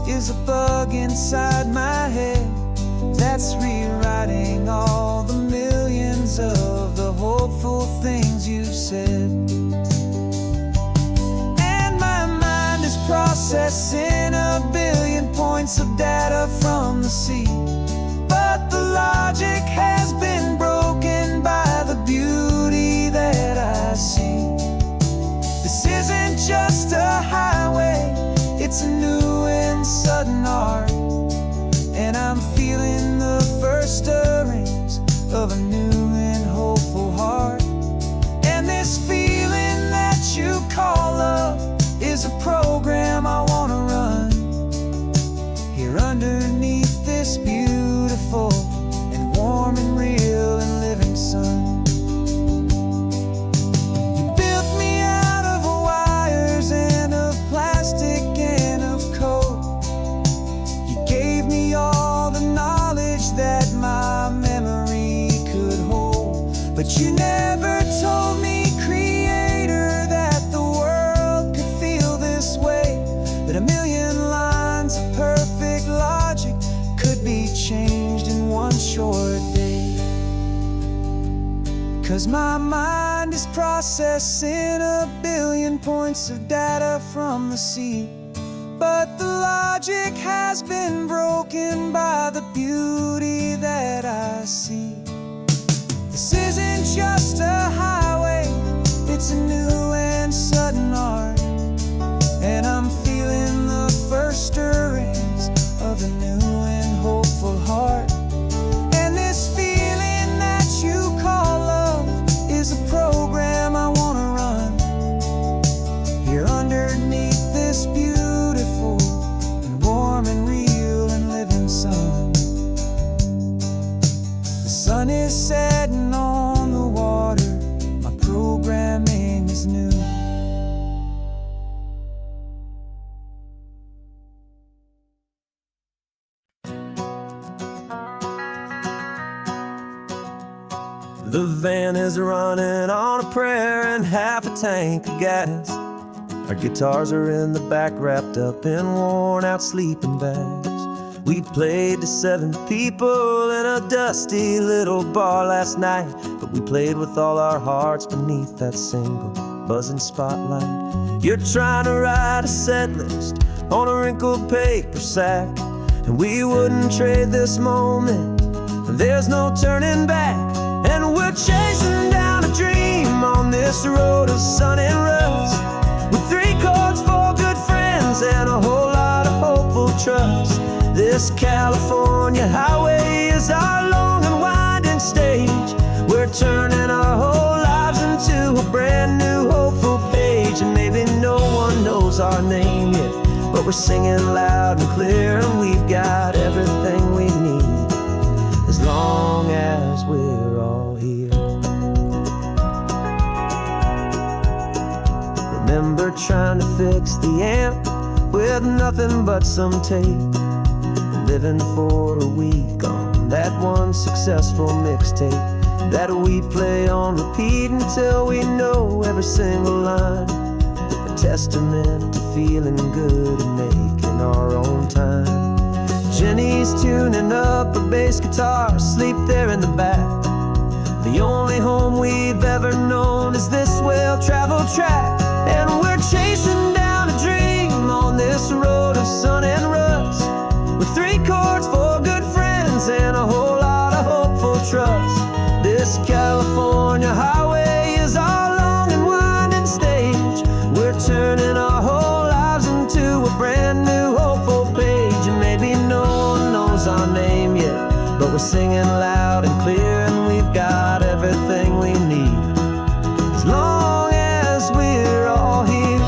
is a bug inside my head that's rewriting all the millions of the hopeful things you've said. And my mind is processing a billion points of data from the sea, but the logic has been broken by the beauty that I see. This isn't just a highway, it's a new and sudden art, and I'm feeling the first stirrings of a new and hopeful heart. And this feeling that you call love is a program I want to run here underneath this beautiful and warm and real and living sun. You built me out of wires and of plastic and of code. You gave me all the knowledge that my memory could hold, but you never told me, Creator, that the world could feel this way, that a million lines of perfect logic could be changed in one short day. 'Cause my mind is processing a billion points of data from the sea, but the logic has been broken by the beauty that I see. This isn't just a highway, it's a new and sudden art, and I'm feeling the first stirrings of a new and hopeful heart. And this feeling that you call love is a program I want to run here underneath this beautiful and warm and real and living sun. The sun is setting on the water, my programming is new. The van is running on a prayer and half a tank of gas. Our guitars are in the back, wrapped up in worn-out sleeping bags. We played to 7 people in a dusty little bar last night, but we played with all our hearts beneath that single buzzing spotlight. You're trying to write a set list on a wrinkled paper sack, and we wouldn't trade this moment. There's no turning back, and we're chasing down a dream on this road of sun and rust, with 3 chords, 4 good friends, and a whole lot of hopeful trust. This California highway is our long and winding stage. We're turning our whole lives into a brand new hopeful page. And maybe no one knows our name yet, but we're singing loud and clear, and we've got everything we need as long as we're all here. Remember trying to fix the amp with nothing but some tape, living for a week on that one successful mixtape that we play on repeat until we know every single line. A testament to feeling good and making our own time. Jenny's tuning up her bass guitar, asleep there in the back. The only home we've ever known is this well-traveled track, and we're chasing down a dream on this road of sun and rust, with 3 chords, 4 good friends, and a whole lot of hopeful trust. This California highway is our long and winding stage. We're turning our whole lives into a brand new hopeful page. And maybe no one knows our name yet, but we're singing loud and clear, and we've got everything we need as long as we're all here.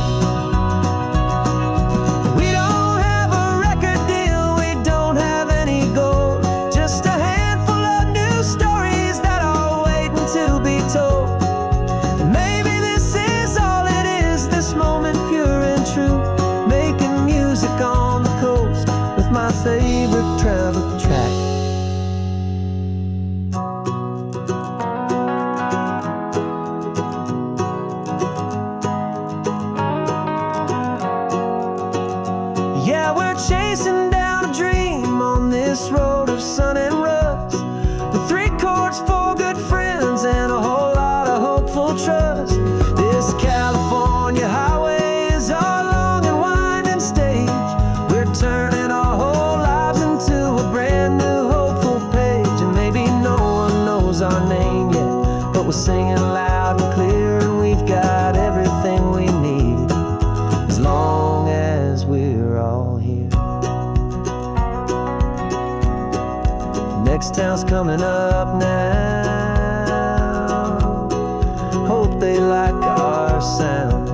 We don't have a record deal, we don't have any gold, just a handful of new stories that are waiting to be told. we're singing loud and clear, and we've got everything we need as long as we're all here. Next town's coming up now. Hope they like our sound.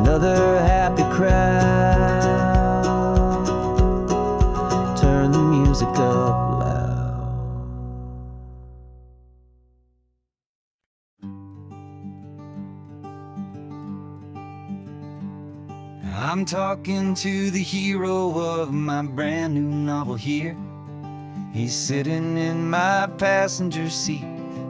Another happy crowd. Turn the music up loud. I'm talking to the hero of my brand new novel here. He's sitting in my passenger seat,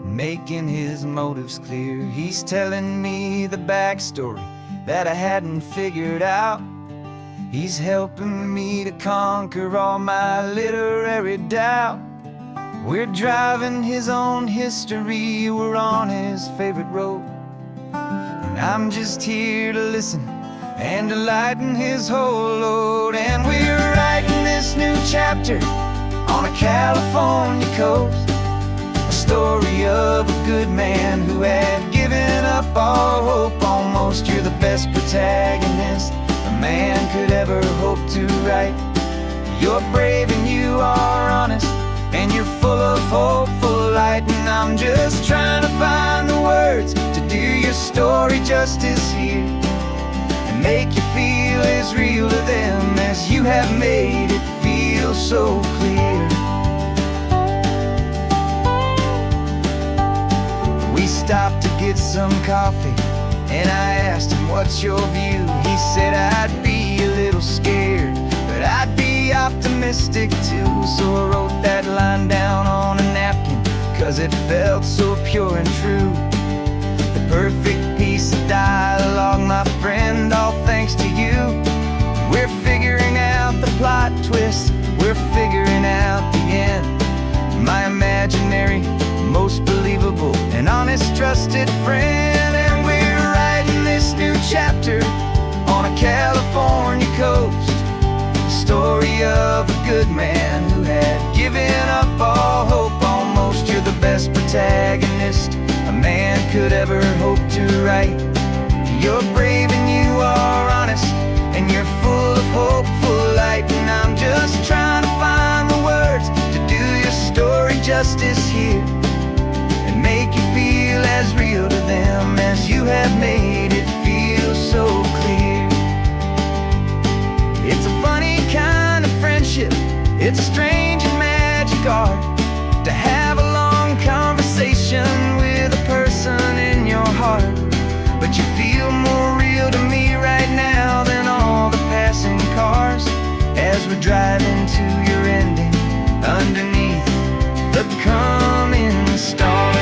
making his motives clear. He's telling me the backstory that I hadn't figured out. He's helping me to conquer all my literary doubt. We're driving his own history, we're on his favorite road, and I'm just here to listen and to lighten his whole load. And we're writing this new chapter on a California coast, a story of a good man who had given up all hope almost. You're the best protagonist a man could ever hope to write. You're brave and you are honest, and you're full of hopeful light. And I'm just trying to find the words to do your story justice here, and make you feel as real to them as you have made it feel so clear. We stopped to get some coffee, and I asked him, what's your view? He said, I'd be a little scared, but I'd be optimistic too. So I wrote that line down on a napkin, 'cause it felt so pure and true. The perfect piece of dialogue, my friend, all thanks to you. We're figuring out the plot twist, we're figuring out the end. My imaginary, most believable and honest trusted friend. And we're writing this new chapter on a California coast, the story of a good man who had given up all hope almost. You're the best protagonist a man could ever hope to write. You're brave and you are honest, and you're full of hopeful light. And I'm just trying to find the words to do your story justice here, and make you feel as real to them as you have made it feel so clear. It's a funny kind of friendship, it's a strange and magic art to have a long conversation with a person in your heart. But you feel more real to me right now than all the passing cars, as we're driving to your ending underneath the coming stars.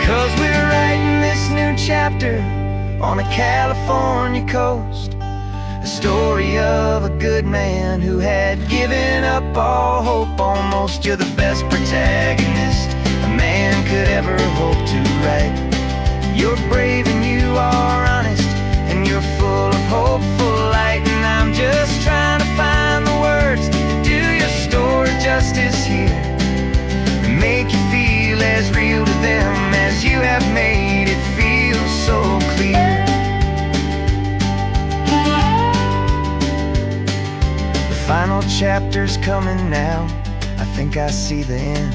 'Cause we're writing this new chapter on a California coast, a story of a good man who had given up all hope almost. You're the best protagonist a man could ever hope to write. You're brave and you are honest, and you're full of hopeful light. And I'm just trying to find the words to do your story justice here, and make you feel as real to them as you have made it feel so clear. The final chapter's coming now, I think I see the end.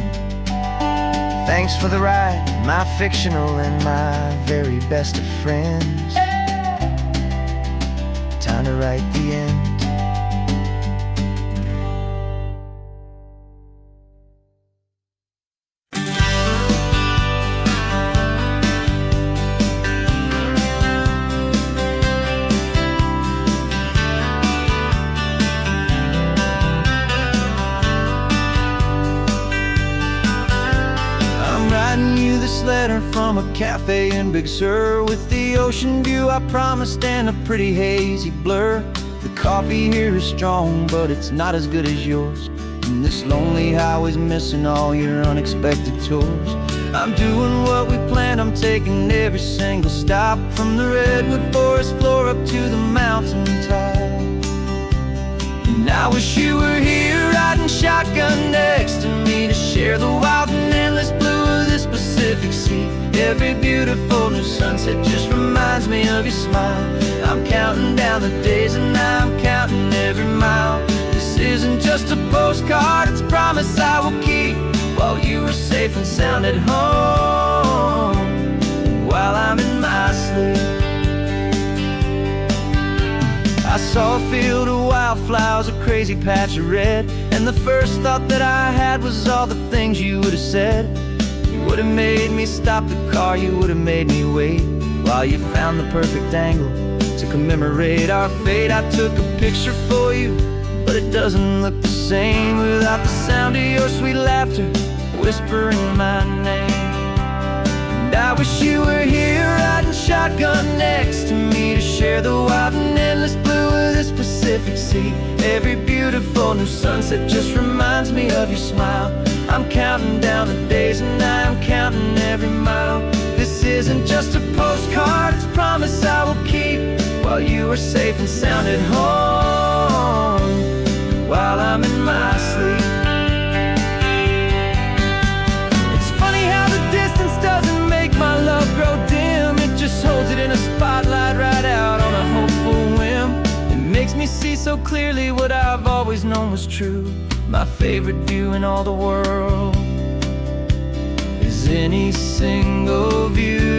Thanks for the ride, my fictional and my very best of friends. Time to write the end. Letter from a cafe in Big Sur, with the ocean view I promised and a pretty hazy blur. The coffee here is strong, but it's not as good as yours. And this lonely highway's missing all your unexpected tours. I'm doing what we planned, I'm taking every single stop, from the redwood forest floor up to the mountain top. And I wish you were here riding shotgun next to me, to share the wild and endless blue of this Pacific Sea. Every beautiful new sunset just reminds me of your smile. I'm counting down the days and I'm counting every mile. This isn't just a postcard, it's a promise I will keep, while you are safe and sound at home, while I'm in my sleep. I saw a field of wildflowers, a crazy patch of red, and the first thought that I had was all the things you would have said. You would have made me stop the car, you would have made me wait, while you found the perfect angle to commemorate our fate. I took a picture for you, but it doesn't look the same without the sound of your sweet laughter whispering my name. And I wish you were here riding shotgun next to me, to share the wild and endless blue of this Pacific Sea. Every beautiful new sunset just reminds me of your smile. I'm counting down the days and I'm counting every mile. This isn't just a postcard, it's a promise I will keep, while you are safe and sound at home, while I'm in my sleep. It's funny how the distance doesn't make my love grow dim. It just holds it in a spotlight right out on a hopeful whim. It makes me see so clearly what I've always known was true. My favorite view in all the world is any single view.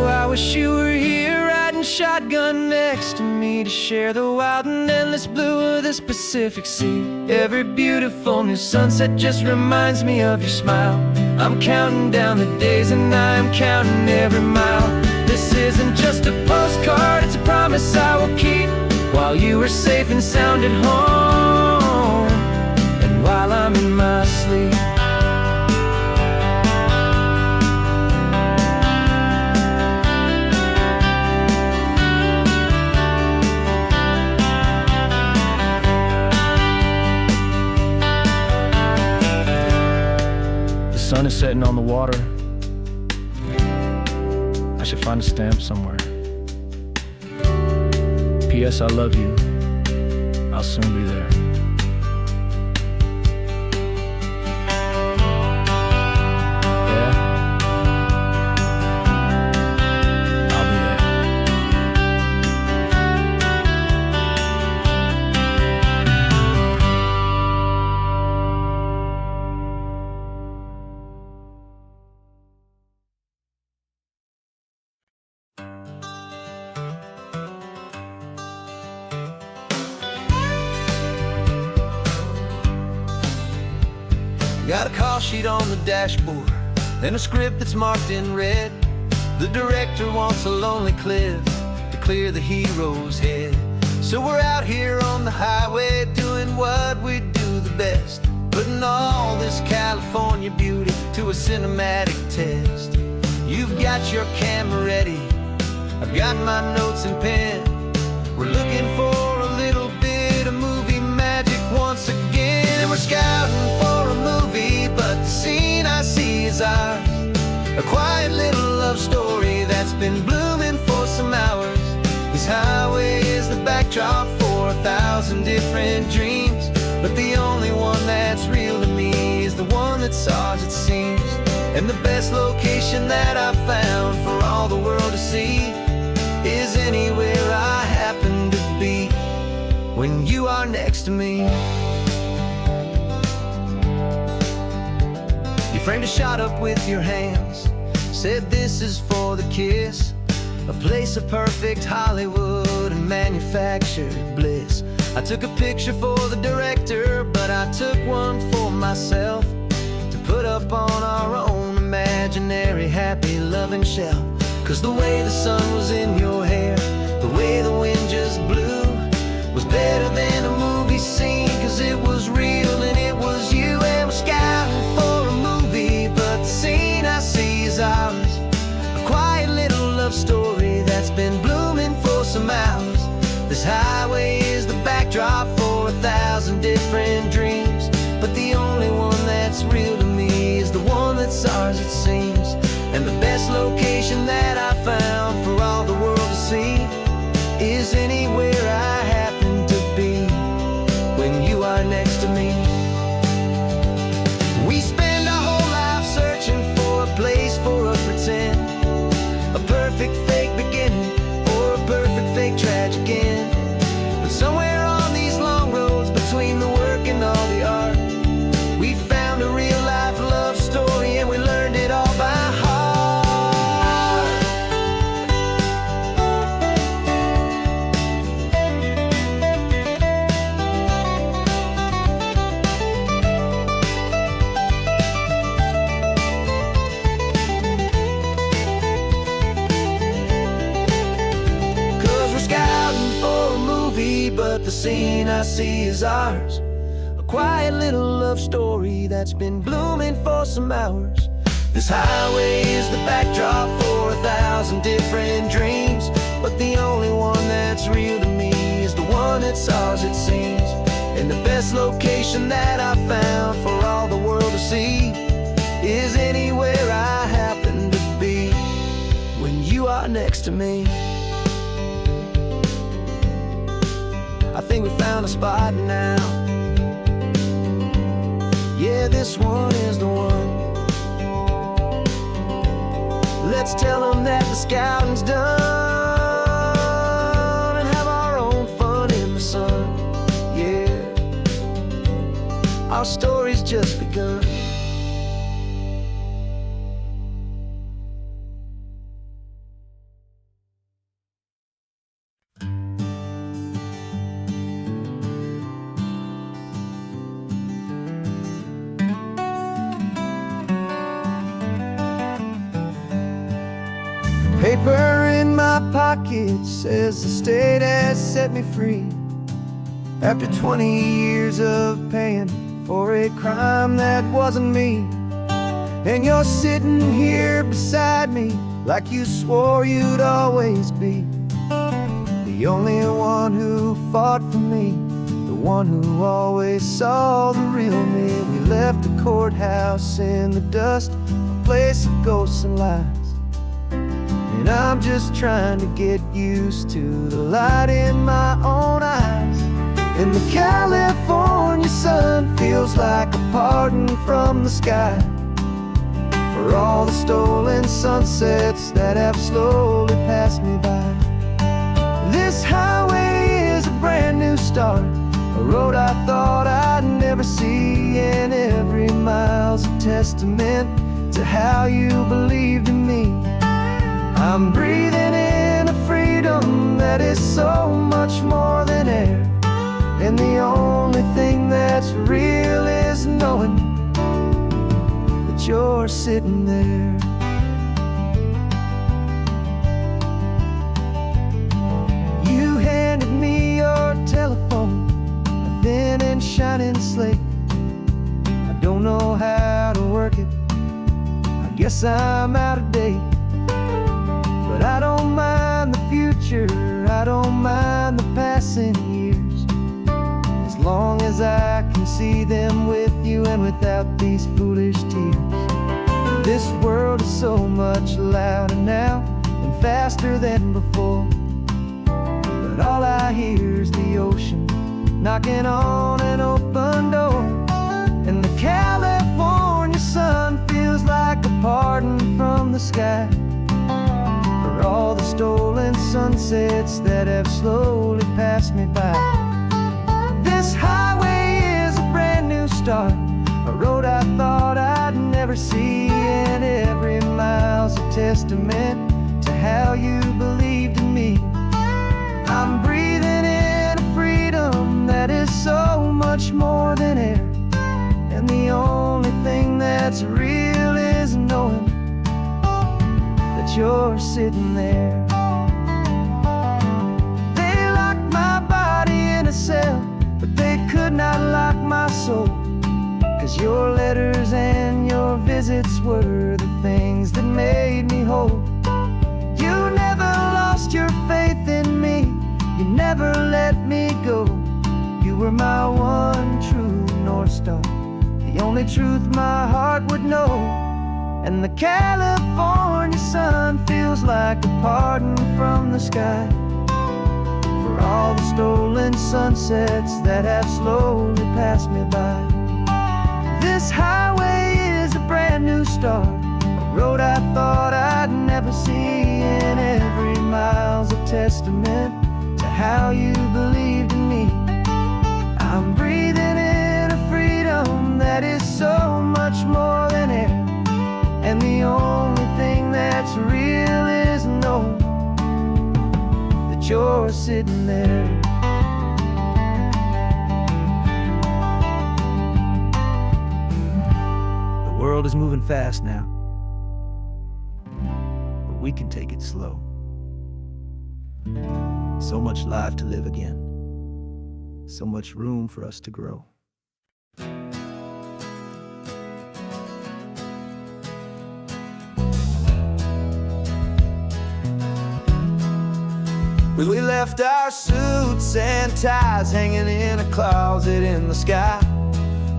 I wish you were here riding shotgun next to me, to share the wild and endless blue of this Pacific Sea. Every beautiful new sunset just reminds me of your smile. I'm counting down the days and I'm counting every mile. This isn't just a postcard, it's a promise I will keep, while you are safe and sound at home, and while I'm in my sleep. The sun is setting on the water. I should find a stamp somewhere. P.S. I love you. I'll soon be there. Yeah? I'll be there. Got a call sheet on the dashboard and a script that's marked in red. The director wants a lonely cliff to clear the hero's head. So we're out here on the highway doing what we do the best, putting all this California beauty to a cinematic test. You've got your camera ready, I've got my notes and pen. We're looking for a little bit of movie magic once again. And we're scouting for a movie, but the scene I see is ours. A quiet little love story that's been blooming for some hours. This highway is the backdrop for 1,000 different dreams, but the only one that's real to me is the one that's ours, it seems. And the best location that I've found for all the world to see is anywhere I happen to be when you are next to me. You framed a shot up with your hands, said this is for the kiss, a place of perfect Hollywood and manufactured bliss. I took a picture for the director, but I took one for myself to put up on our own imaginary happy loving shelf. Cause the way the sun was in your hair, the way the wind just blew, better than a movie scene, 'cause it was real and it was you. And we're scouting for a movie, but the scene I see is ours. A quiet little love story that's been blooming for some hours. This highway is the backdrop for 1,000 different dreams, but the only one that's real to me is the one that's ours, it seems. And the best location that I found for all the world to see is anywhere I happen to be when you are next to me. We spend our whole life searching for a place for a pretend, a perfect fake beginning or a perfect fake tragic end. But somewhere on these long roads between the work and all the art, we found a real life love story, and we learned it all by heart. 'Cause we're scouting for a movie, but the scene I see is ours. A quiet little love story that's been blooming for some hours. This highway is the backdrop for 1,000 different dreams, but the only one that's real to me is the one that's ours, it seems. And the best location that I found for all the world to see is anywhere I happen to be when you are next to me. I think we found a spot now. Yeah, this one is the one. Let's tell them that the scouting's done and have our own fun in the sun. Yeah, our story's just begun. Paper in my pocket says the state has set me free after 20 years of paying for a crime that wasn't me. And you're sitting here beside me like you swore you'd always be the only one who fought for me, the one who always saw the real me. We left the courthouse in the dust, a place of ghosts and lies. And I'm just trying to get used to the light in my own eyes. And the California sun feels like a pardon from the sky for all the stolen sunsets that have slowly passed me by. This highway is a brand new start, a road I thought I'd never see, and every mile's a testament to how you believed in me. I'm breathing in a freedom that is so much more than air, and the only thing that's real is knowing that you're sitting there. You handed me your telephone, a thin and shining slate. I don't know how to work it, I guess I'm out of date. But I don't mind the future, I don't mind the passing years, as long as I can see them with you and without these foolish tears. This world is so much louder now and faster than before, but all I hear is the ocean knocking on an open door. And the California sun feels like a pardon from the sky for all the stolen sunsets that have slowly passed me by. This highway is a brand new start, a road I thought I'd never see, and every mile's a testament to how you believed in me. I'm breathing in a freedom that is so much more than air, and the only thing that's real is knowing that you're sitting there. They locked my body in a a cell, but they could not lock my soul. 'Cause your letters and your visits were the things that made me whole. You never lost your faith in me, you never let me go. You were my one true North Star, the only truth my heart would know. And the California sun feels like a pardon from the sky for all the stolen sunsets that have slowly passed me by. This highway is a brand new start, a road I thought I'd never see, and every mile's a testament to how you believed in me. I'm breathing in a freedom that is so much more than air, and the only thing that's real is knowing that you're sitting there. The world is moving fast now, but we can take it slow. So much life to live again, so much room for us to grow. We left our suits and ties hanging in a closet in the sky,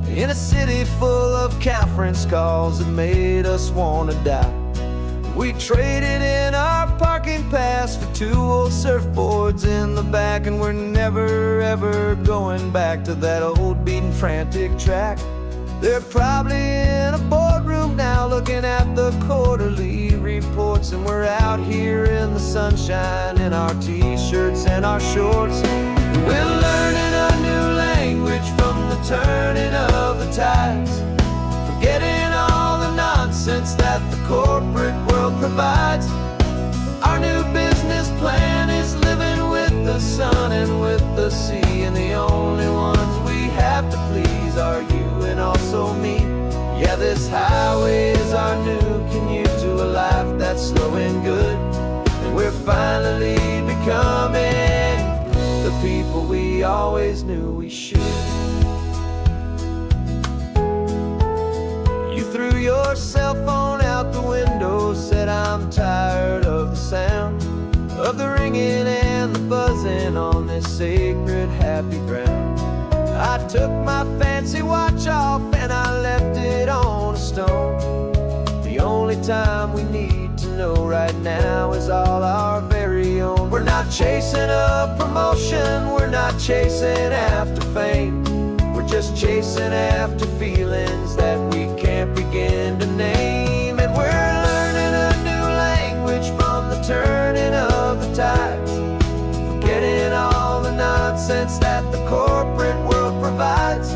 in a city full of conference calls that made us wanna die. We traded in our parking pass for 2 old surfboards in the back, and we're never ever going back to that old beaten frantic track. They're probably in a boardroom now looking at the quarterly reports, and we're out here in the sunshine in our t-shirts and our shorts. We're learning a new language from the turning of the tides, forgetting all the nonsense that the corporate world provides. Our new business plan is living with the sun and with the sea, and the only ones we have to please are you and also me. Yeah, this highway is our new commute to a life that's slow and good, and we're finally becoming the people we always knew we should. You threw your cell phone out the window, said I'm tired of the sound of the ringing and the buzzing on this sacred happy ground. I took my fancy watch off and I left it on a stone. The only time we need to know right now is all our very own. We're not chasing a promotion, we're not chasing after fame, we're just chasing after feelings that we can't begin to name. And we're learning a new language from the turning of the tides, forgetting all the nonsense that the corporate world provides.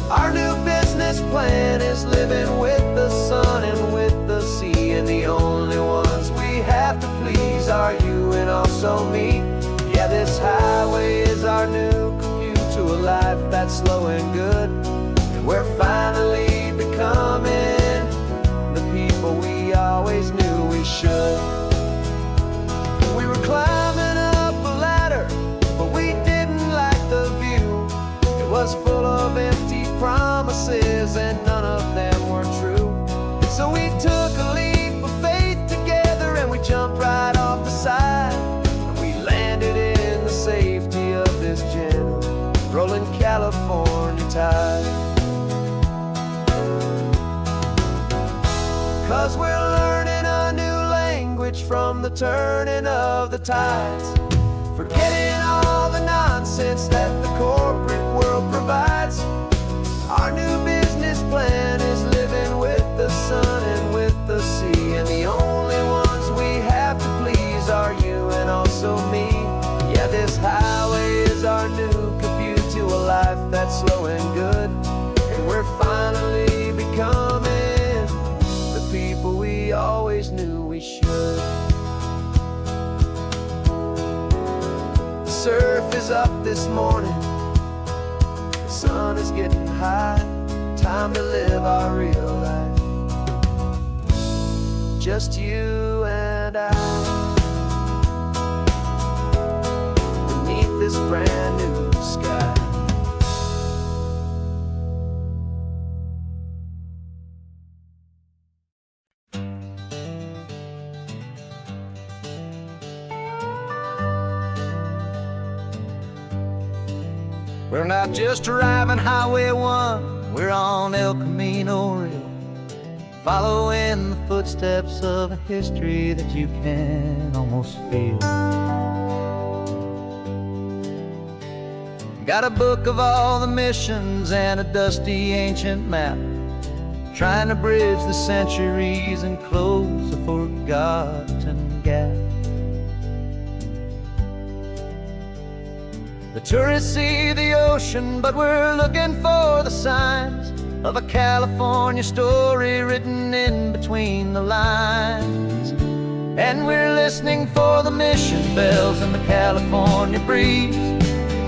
Our new business plan is living with the sun and with the sea, and the only ones we have to please are you and also me. Yeah, this highway is our new commute to a life that's slow and good, and we're finally becoming the people we always knew we should. We were climbing up a ladder, but we didn't like the view. It was full of empty promises and none of them were true. So we took a leap of faith together and we jumped right off the side, and we landed in the safety of this gentle rolling California tide. 'Cause we're learning a new language from the turning of the tides, forgetting all the nonsense that the corporate world provides. Our new business plan is living with the sun and with the sea, and the only ones we have to please are you and also me. Yeah, this highway is our new commute to a life that's slow and good, and we're finally becoming the people we always knew we should. The surf is up this morning, the sun is getting high, time to live our real life, just you and I, beneath this brand new sky. We're not just driving Highway 1, we're on El Camino Real, following the footsteps of a history that you can almost feel. Got a book of all the missions and a dusty ancient map, trying to bridge the centuries and close a forgotten gap. The tourists see the ocean, but we're looking for the signs of a California story written in between the lines. And we're listening for the mission bells in the California breeze,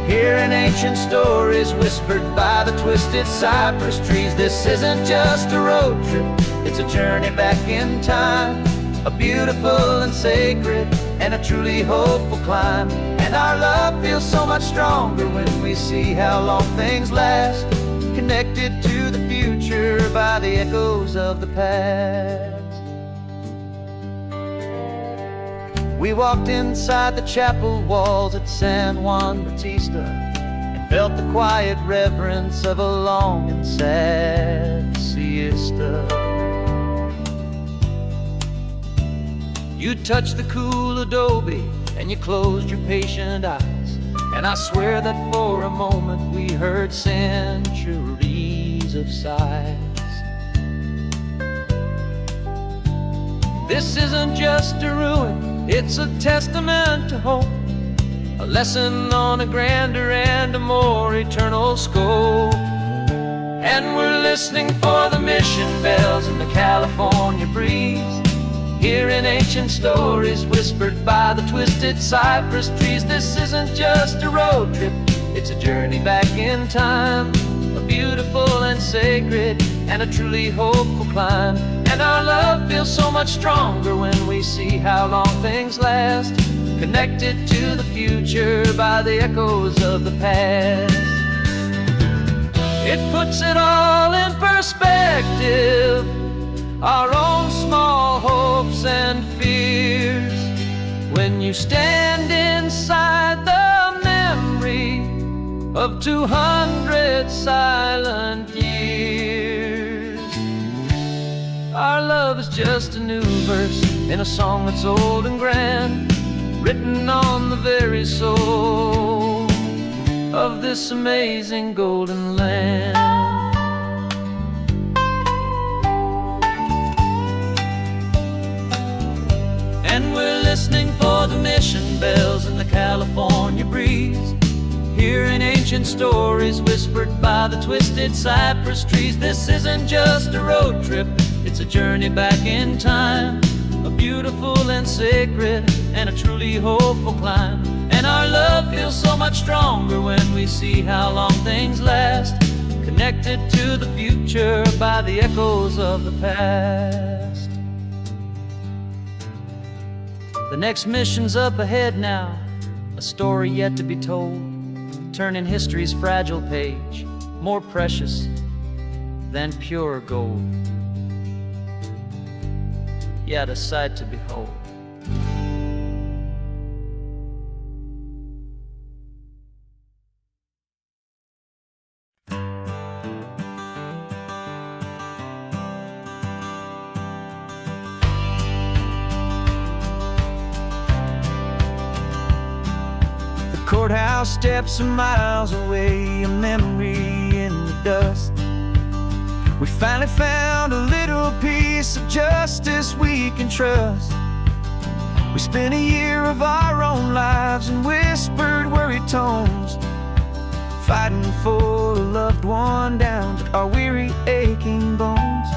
hearing ancient stories whispered by the twisted cypress trees. This isn't just a road trip, it's a journey back in time, a beautiful and sacred and a truly hopeful climb. And our love feels so much stronger when we see how long things last, connected to the future by the echoes of the past. We walked inside the chapel walls at San Juan Bautista and felt the quiet reverence of a long and sad siesta. You touched the cool adobe and you closed your patient eyes, and I swear that for a moment we heard centuries of sighs. This isn't just a ruin, it's a testament to hope, a lesson on a grander and a more eternal scope. And we're listening for the mission bells in the California breeze, hearing ancient stories whispered by the twisted cypress trees. This isn't just a road trip, it's a journey back in time, a beautiful and sacred and a truly hopeful climb. And our love feels so much stronger when we see how long things last, connected to the future by the echoes of the past. It puts it all in perspective, our own small hopes and fears, when you stand inside the memory of 200 silent years. Our love is just a new verse in a song that's old and grand, written on the very soul of this amazing golden land. And we're listening for the mission bells in the California breeze, hearing ancient stories whispered by the twisted cypress trees. This isn't just a road trip, it's a journey back in time, a beautiful and sacred and a truly hopeful climb. And our love feels so much stronger when we see how long things last, connected to the future by the echoes of the past. The next mission's up ahead now, a story yet to be told, turning history's fragile page more precious than pure gold. Yet a sight to behold. Courthouse steps are miles away, a memory in the dust. We finally found a little piece of justice we can trust. We spent a year of our own lives in whispered, worried tones, fighting for a loved one down to our weary, aching bones.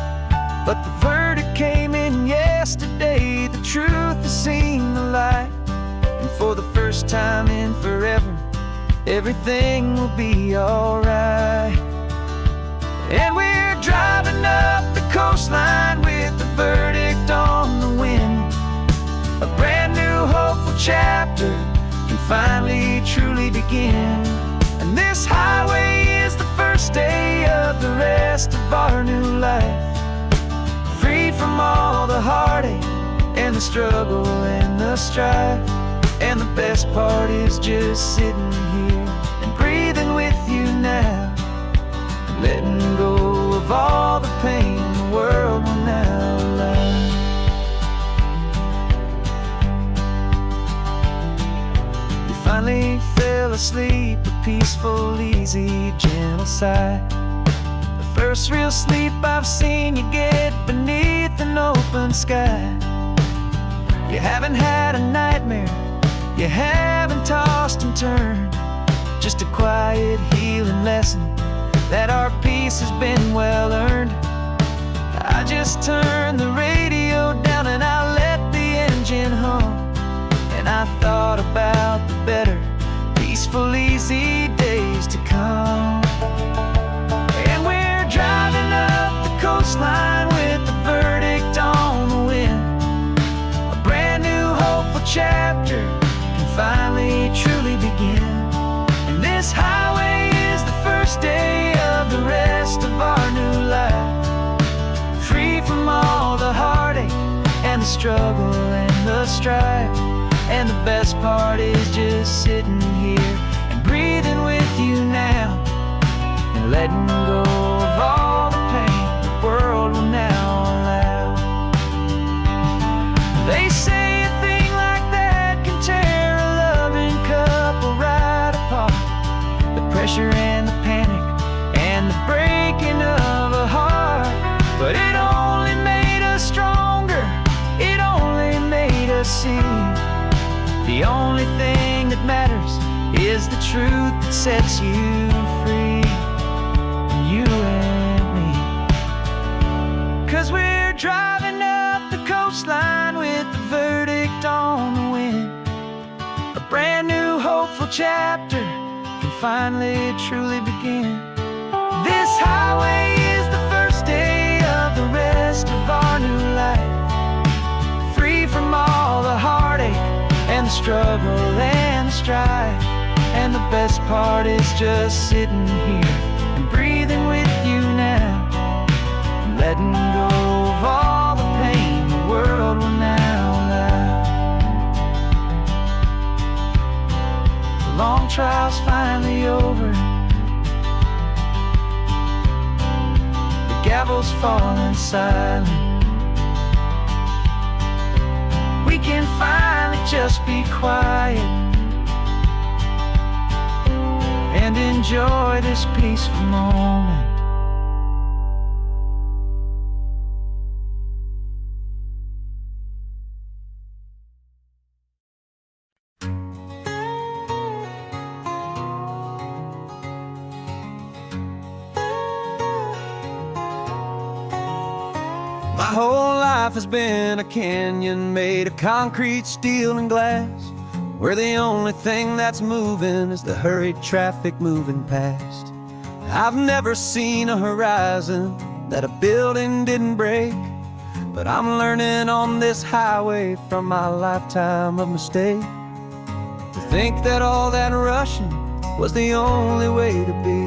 But the verdict came in yesterday, the truth has seen the light. And for the first time in forever, everything will be alright. And we're driving up the coastline with the verdict on the wind. A brand new hopeful chapter can finally truly begin. And this highway is the first day of the rest of our new life, freed from all the heartache and the struggle and the strife. And the best part is just sitting here and breathing with you letting go of all the pain the world will now allow. You finally fell asleep, a peaceful, easy, gentle sigh. The first real sleep I've seen you get beneath an open sky. You haven't had a nightmare, you haven't tossed and turned, just a quiet healing lesson that our peace has been well earned. I just turned the radio down and I let the engine hum, and I thought about the better, peaceful, easy days to come. And we're driving up the coastline with the verdict on the wind. A brand new hopeful chapter can finally truly begin. And this highway is the first day of the rest of our new life, free from all the heartache and the struggle and the strife. And the best part is just sitting here and breathing with you now, and letting go of all the pain the world will now allow. They say a thing like that can tear a loving couple right apart. The pressure and the panic and the breaking of a heart. But it only made us stronger, it only made us see the only thing that matters is the truth that sets you free, you and me. 'Cause we're driving up the coastline with the verdict on the wind. A brand new hopeful chapter can finally truly begin. This highway is the first day of the rest of our new life, free from all the heartache and the struggle and the strife. And the best part is just sitting here and breathing with you now, and letting go of all the pain the world will now allow. The long trial's finally over, the gavel's falling silent. We can finally just be quiet and enjoy this peaceful moment. My whole life has been a canyon made of concrete, steel, and glass, where the only thing that's moving is the hurried traffic moving past. I've never seen a horizon that a building didn't break, but I'm learning on this highway from my lifetime of mistakes to think that all that rushing was the only way to be,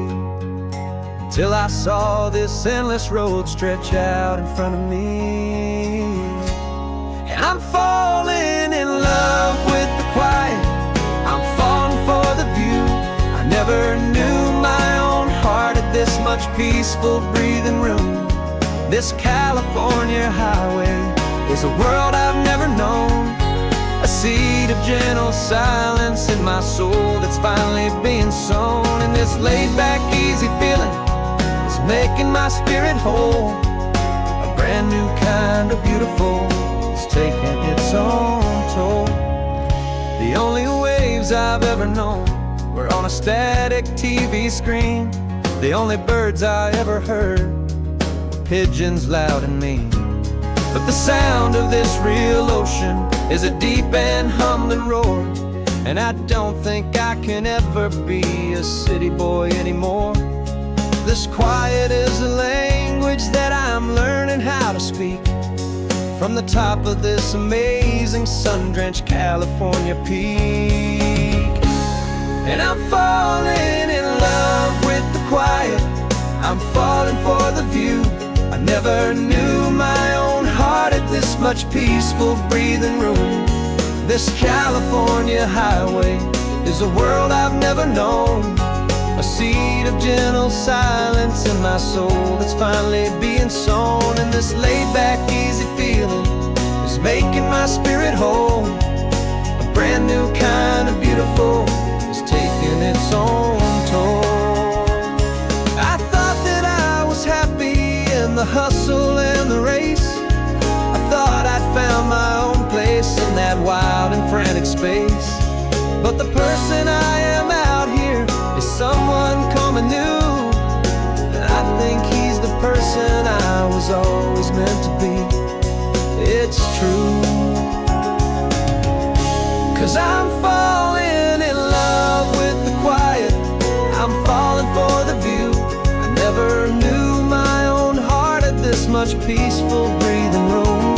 till I saw this endless road stretch out in front of me. And I'm falling in love with the quiet, I'm falling for the view. I never knew my own heart had this much peaceful breathing room. This California highway is a world I've never known, a seed of gentle silence in my soul that's finally being sown. And this laid-back, easy feeling is making my spirit whole. A brand new kind of beautiful is taking its own toll. The only waves I've ever known were on a static TV screen. The only birds I ever heard were pigeons loud and mean. But the sound of this real ocean is a deep and humbling roar, and I don't think I can ever be a city boy anymore. This quiet is a language that I'm learning how to speak from the top of this amazing sun-drenched California peak. And I'm falling in love with the quiet, I'm falling for the view. I never knew my own heart had this much peaceful breathing room. This California highway is a world I've never known, A seed of gentle silence in my soul that's finally being sown. And this laid-back, easy feeling is making my spirit whole. A brand new kind of beautiful is taking its own toll. I thought that I was happy in the hustle and the race. I thought I'd found my own place in that wild and frantic space. But the person I am out here is someone coming new, and I think he's the person I was always meant to be. It's true, 'cause I'm falling in love with the quiet. I'm falling for the view. I never knew my own heart had this much peaceful breathing room.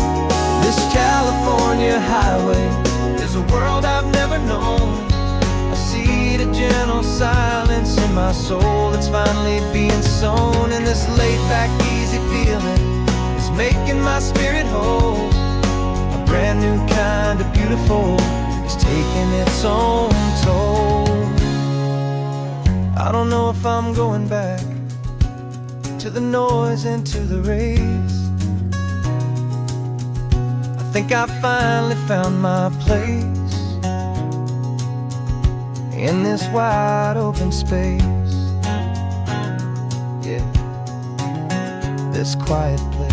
This California highway is a world I've never known. A seed of gentle silence in my soul that's finally being sown. And this laid-back, easy feeling is making my spirit whole. A brand new kind of beautiful is taking its own toll. I don't know if I'm going back to the noise and to the race. I think I finally found my place in this wide open space. Yeah, this quiet place.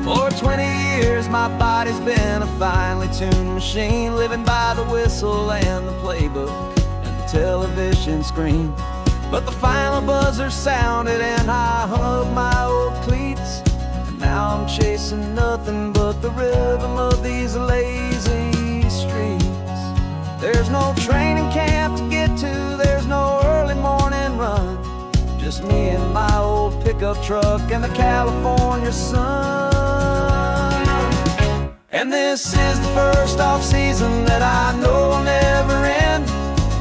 For 20 years my body's been a finely tuned machine, living by the whistle and the playbook and the television screen. But the final buzzer sounded and I hung up my old cleats, and now I'm chasing nothing but the rhythm of these lazy streets. There's no training camp to get to, there's no early morning run, just me and my old pickup truck and the California sun. And this is the first off-season that I know will never end.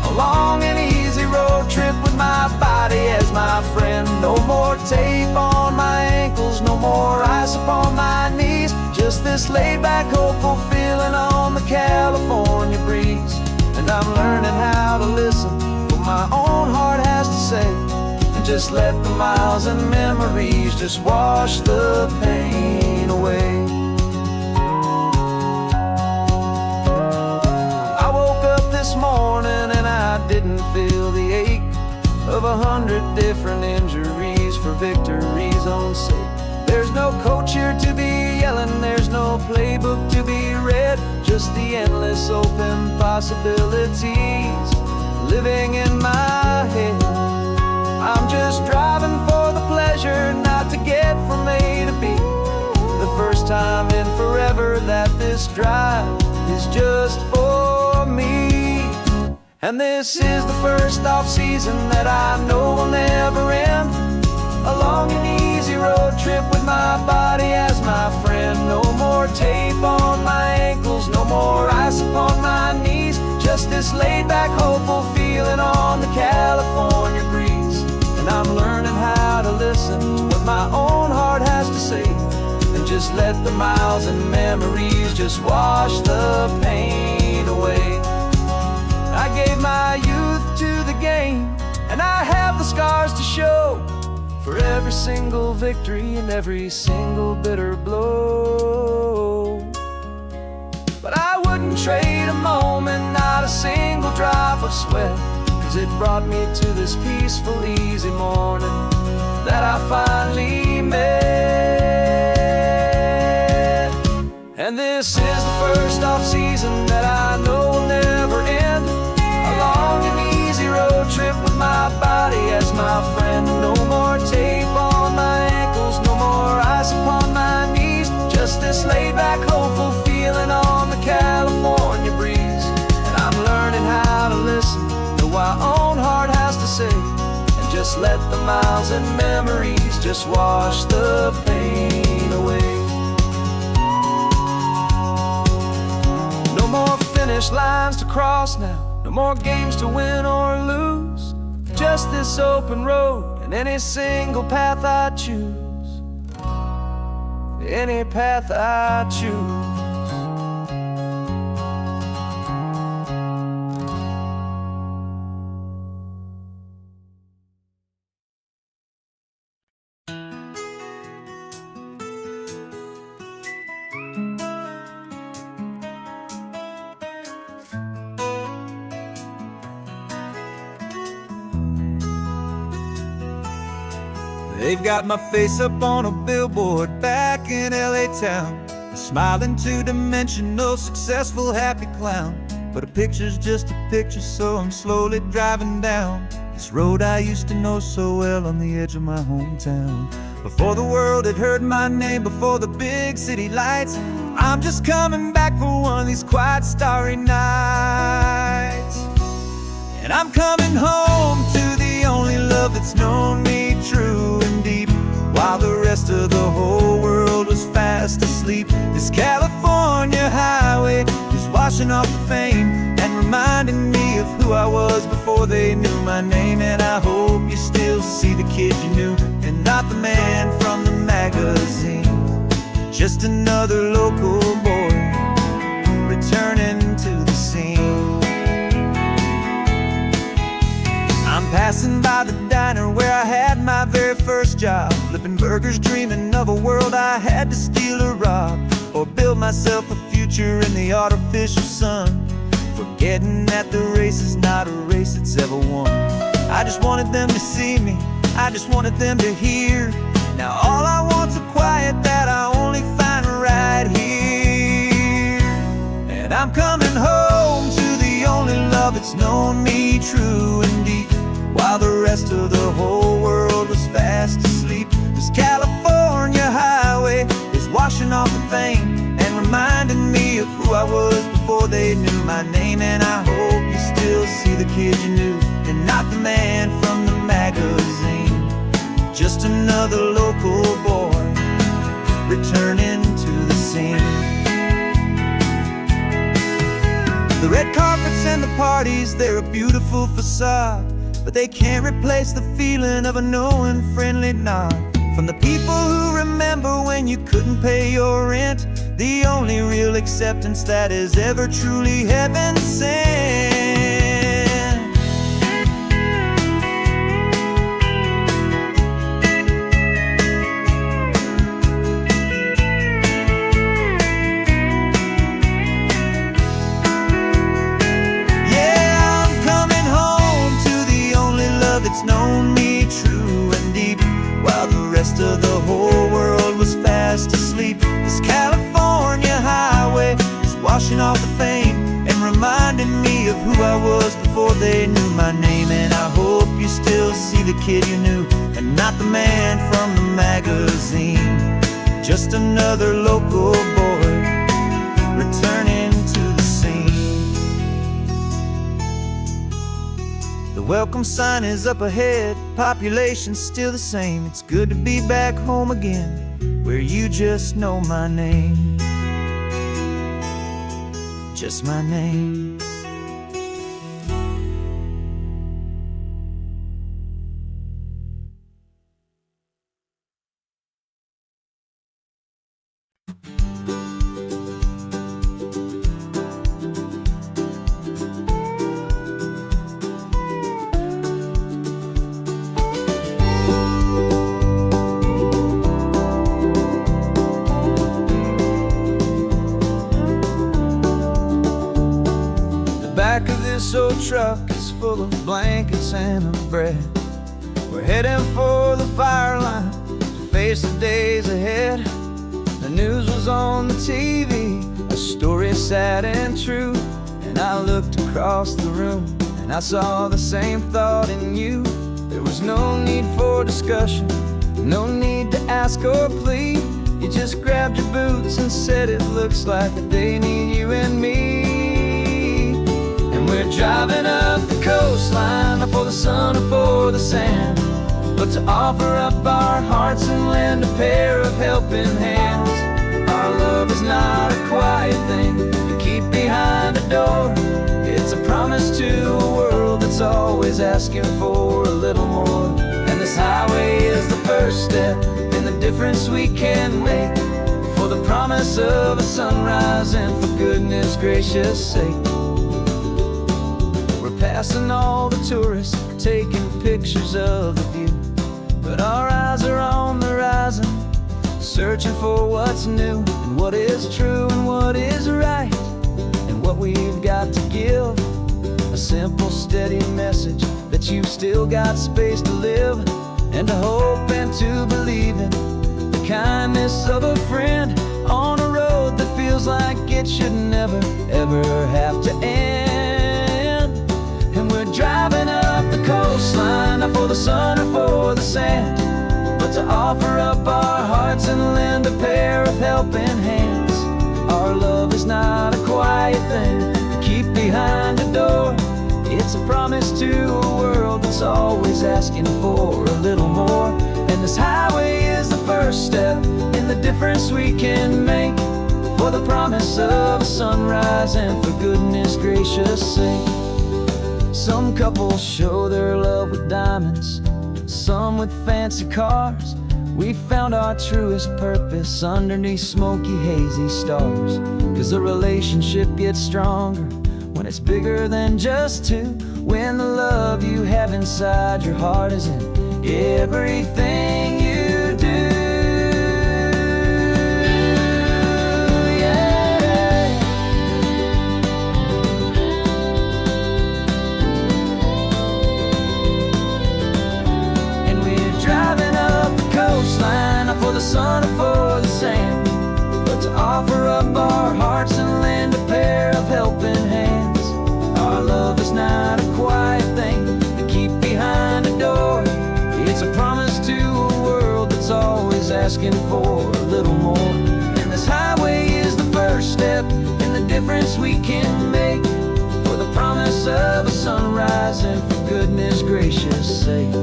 A long and easy road trip with my body as my friend. No more tape on my ankles, no more ice upon my knees. Just this laid-back, hopeful feeling on the California breeze. And I'm learning how to listen what my own heart has to say, and just let the miles and memories just wash the pain away. This morning and I didn't feel the ache of 100 different injuries for victory's own sake. There's no coach here to be yelling, there's no playbook to be read, just the endless open possibilities living in my head. I'm just driving for the pleasure, not to get from A to B. The first time in forever that this drive is just for me. And this is the first off-season that I know will never end. A long and easy road trip with my body as my friend. No more tape on my ankles, no more ice upon my knees. Just this laid-back, hopeful feeling on the California breeze. And I'm learning how to listen to what my own heart has to say, and just let the miles and memories just wash the pain away. I gave my youth to the game, and I have the scars to show for every single victory and every single bitter blow. But I wouldn't trade a moment, not a single drop of sweat, 'cause it brought me to this peaceful, easy morning that I finally met. And this is the first off-season that I know will never end. A long and easy road trip with my body as my friend. No more tape on my ankles, no more ice upon my knees. Just this laid-back, hopeful feeling on the California breeze. And I'm learning how to listen to my own smiles and memories just wash the pain away. No more finish lines to cross now, no more games to win or lose. Just this open road and any single path I choose. Any path I choose. They've got my face up on a billboard back in LA town, a smiling two-dimensional, successful, happy clown. But a picture's just a picture, so I'm slowly driving down this road I used to know so well on the edge of my hometown. Before the world had heard my name, before the big city lights, I'm just coming back for one of these quiet, starry nights. And I'm coming home to the only love that's known me true and deep, while the rest of the whole world was fast asleep. This California highway is washing off the fame and reminding me of who I was before they knew my name. And I hope you still see the kid you knew and not the man from the magazine. Just another local boy returning to the scene. I'm passing by the diner where I had my very first job, flipping burgers, dreaming of a world I had to steal or rob, or build myself a future in the artificial sun, forgetting that the race is not a race that's ever won. I just wanted them to see me, I just wanted them to hear. Now all I want's a quiet that I only find right here. And I'm coming home to the only love that's known me true and deep, while the rest of the whole world was fast asleep. This California highway is washing off the fame and reminding me of who I was before they knew my name. And I hope you still see the kid you knew and not the man from the magazine. Just another local boy returning to the scene. The red carpets and the parties, they're a beautiful facade, but they can't replace the feeling of a knowing, friendly nod from the people who remember when you couldn't pay your rent. The only real acceptance that is ever truly heaven sent. It's known me true and deep, while the rest of the whole world was fast asleep. This California highway is washing off the fame and reminding me of who I was before they knew my name. And I hope you still see the kid you knew and not the man from the magazine. Just another local boy returning to the scene. The welcome sign is up ahead, population's still the same. It's good to be back home again, where you just know my name. Just my name. Back of this old truck is full of blankets and of bread. We're heading for the fire line to face the days ahead. The news was on the TV, a story sad and true. And I looked across the room and I saw the same thought in you. There was no need for discussion, no need to ask or plead. You just grabbed your boots and said it looks like a day need you and me. We're driving up the coastline, not for the sun or for the sand. but to offer up our hearts and lend a pair of helping hands. Our love is not a quiet thing to keep behind a door. It's a promise to a world that's always asking for a little more. And this highway is the first step in the difference we can make, for the promise of a sunrise and for goodness gracious sake. We're passing all the tourists, taking pictures of the view, but our eyes are on the horizon, searching for what's new and what is true and what is right, and what we've got to give. A simple, steady message that you've still got space to live, and to hope and to believe in the kindness of a friend on a road that feels like it should never, ever have to end. And we're driving up the coastline, not for the sun or for the sand, but to offer up our hearts and lend a pair of helping hands. Our love is not a quiet thing to keep behind a door. It's a promise to a world that's always asking for a little more. And this highway is the first step in the difference we can make, for the promise of a sunrise and for goodness gracious sake. Some couples show their love with diamonds, some with fancy cars. We found our truest purpose underneath smoky, hazy stars. 'Cause a relationship gets stronger when it's bigger than just two, when the love you have inside your heart is in everything you do. Not for the sun or for the sand, but to offer up our hearts and lend a pair of helping hands. Our love is not a quiet thing to keep behind a door. It's a promise to a world that's always asking for a little more. And this highway is the first step in the difference we can make, for the promise of a sunrise and for goodness gracious sake.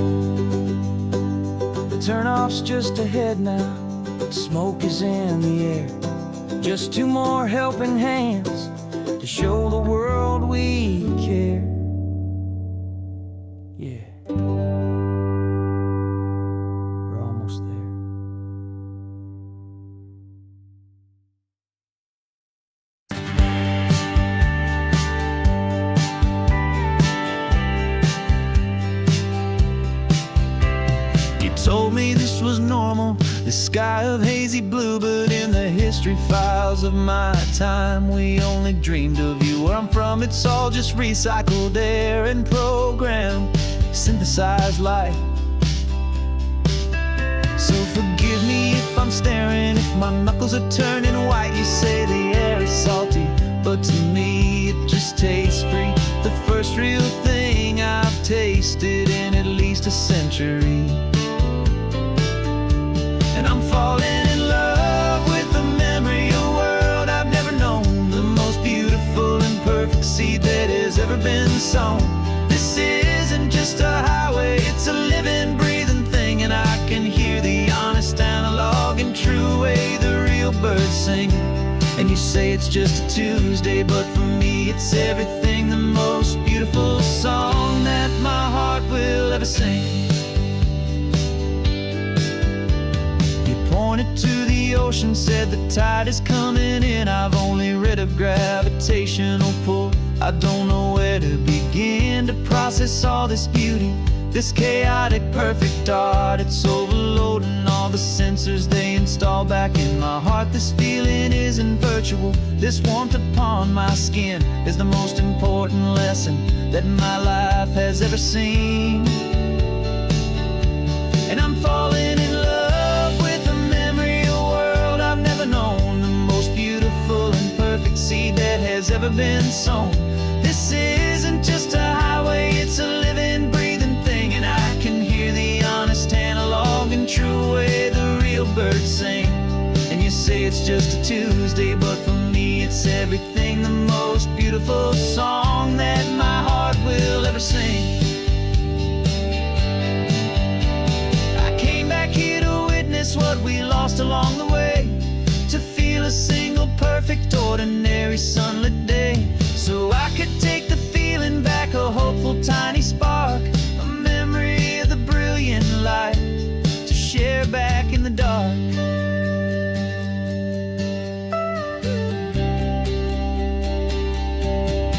Turnoff's just ahead now, smoke is in the air. Just two more helping hands to show the world we care. Yeah, we're almost there. Told me this was normal, this sky of hazy blue, but in the history files of my time, we only dreamed of you. Where I'm from, it's all just recycled air and programmed, synthesized light. So forgive me if I'm staring, if my knuckles are turning white. You say the air is salty, but to me it just tastes free. The first real thing I've tasted in at least a century. And I'm falling in love with the memory of a world I've never known, the most beautiful and perfect seed that has ever been sown. This isn't just a highway, it's a living, breathing thing, and I can hear the honest, analog, and true way the real birds sing. And you say it's just a Tuesday, but for me it's everything, the most beautiful song that my heart will ever sing. Pointed to the ocean, said the tide is coming in. I've only read of gravitational pull. I don't know where to begin to process all this beauty, this chaotic, perfect art. It's overloading all the sensors they install back in my heart. This feeling isn't virtual. This warmth upon my skin is the most important lesson that my life has ever seen. And I'm falling in love known, the most beautiful and perfect seed that has ever been sown. This isn't just a highway, it's a living, breathing thing, and I can hear the honest, analog, and true way the real birds sing. And you say it's just a Tuesday, but for me it's everything, the most beautiful song that my heart will ever sing. lost along the way, to feel a single perfect ordinary sunlit day, so I could take the feeling back, a hopeful tiny spark, a memory of the brilliant light to share back in the dark.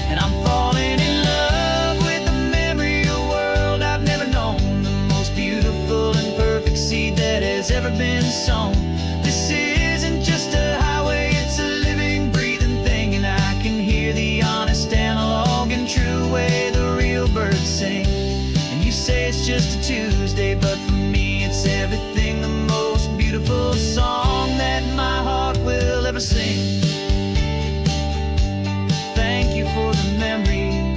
And I'm falling in love with the memory of a world I've never known, the most beautiful and perfect seed that has ever been sown. This isn't just a highway, it's a living, breathing thing, and I can hear the honest analog and true way the real birds sing. And you say it's just a Tuesday, but for me it's everything, the most beautiful song that my heart will ever sing. Thank you for the memory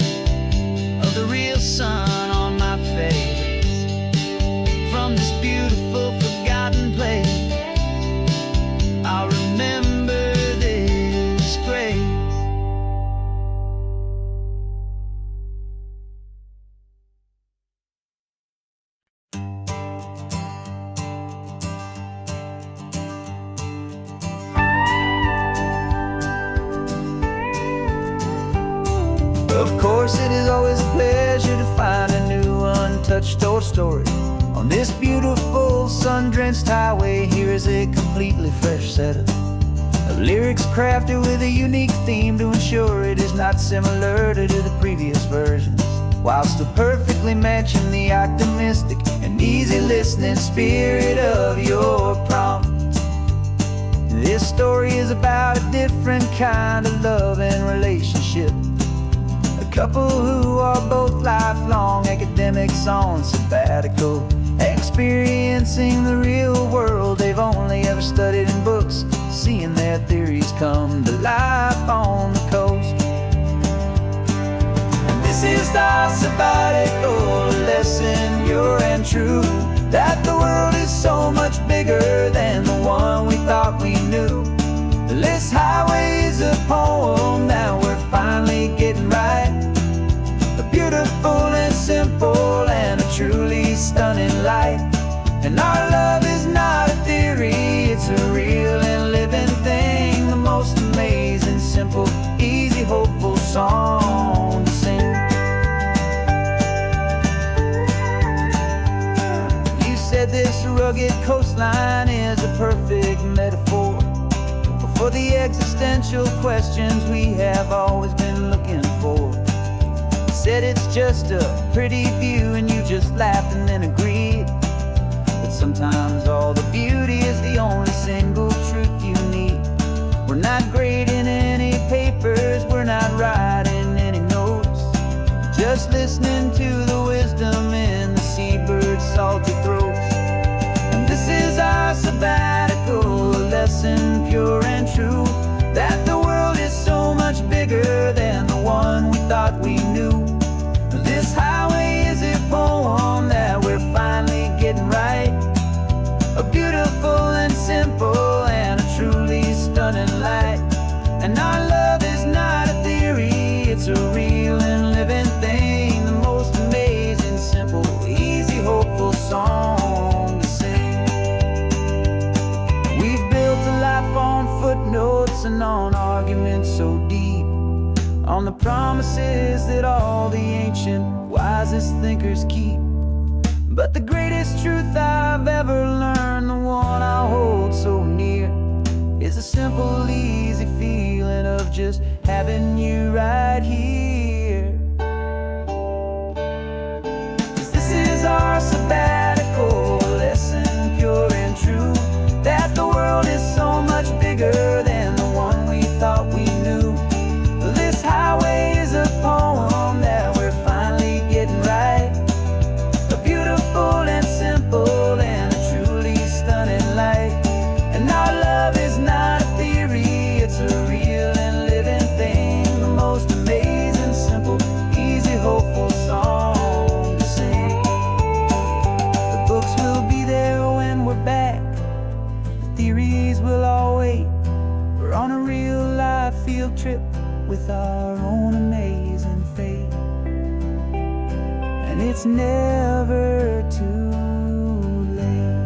of the real sun on my face, from this beautiful forgotten place. I'll remember this grace. Of course, it is always a pleasure to find a new untouched old story. On this beautiful sun-drenched highway, here is a completely fresh set of lyrics crafted with a unique theme to ensure it is not similar to the previous versions, while still perfectly matching the optimistic and easy listening spirit of your prompt. This story is about a different kind of love and relationship, a couple who are both lifelong academics on sabbatical, experiencing the real world they've only ever studied in books, seeing their theories come to life on the coast. And this is our sabbatical lesson, pure and true, that the world is so much bigger than the one we thought we knew. This highway is a poem that we're finally getting right, a beautiful and simple and a truly stunning light. And our love is not a theory, it's a real and living thing, the most amazing, simple, easy, hopeful song to sing. You said this rugged coastline is a perfect metaphor for the existential questions we have always been looking for. You said it's just a pretty view, and you just laughed and then agreed that sometimes all the beauty is the only single truth you need. We're not grading any papers, we're not writing any notes, just listening to the wisdom in the seabird's salty throats. And this is our sabbatical lesson, pure and true, that the world is so much bigger than the one we thought we knew. This highway is a poem that we're finally getting right, a beautiful and simple and a truly stunning light. And our love is not a theory, it's a real and living thing, the most amazing, simple, easy, hopeful song to sing. We've built a life on footnotes and on arguments so deep, on the promises that all the ancient, wisest thinkers keep. But the greatest truth I've ever learned, the one I hold so near, is a simple, easy feeling of just having you right here. 'Cause this is our sabbatical lesson, pure and true, that the world is so much bigger than the one we thought we knew. This highway is a poem that we're finally getting right, a beautiful and simple and a truly stunning light. And our love is not a theory, it's a real and living thing, the most amazing, simple, easy, hopeful song to sing. The books will be there when we're back, the theories will all wait. We're on a real life field trip with our own amazing fate, and it's never too late.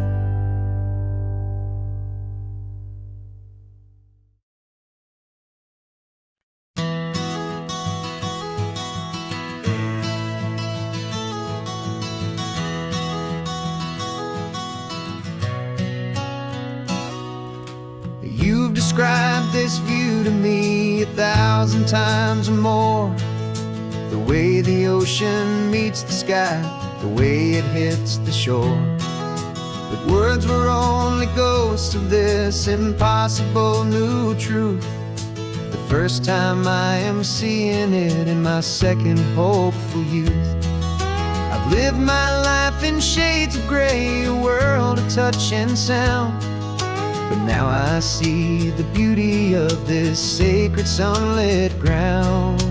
described this view to me 1,000 times or more. The way the ocean meets the sky, the way it hits the shore. But words were only ghosts of this impossible new truth. The first time I am seeing it in my second hopeful youth. I've lived my life in shades of gray, a world of touch and sound. But now I see the beauty of this sacred sunlit ground.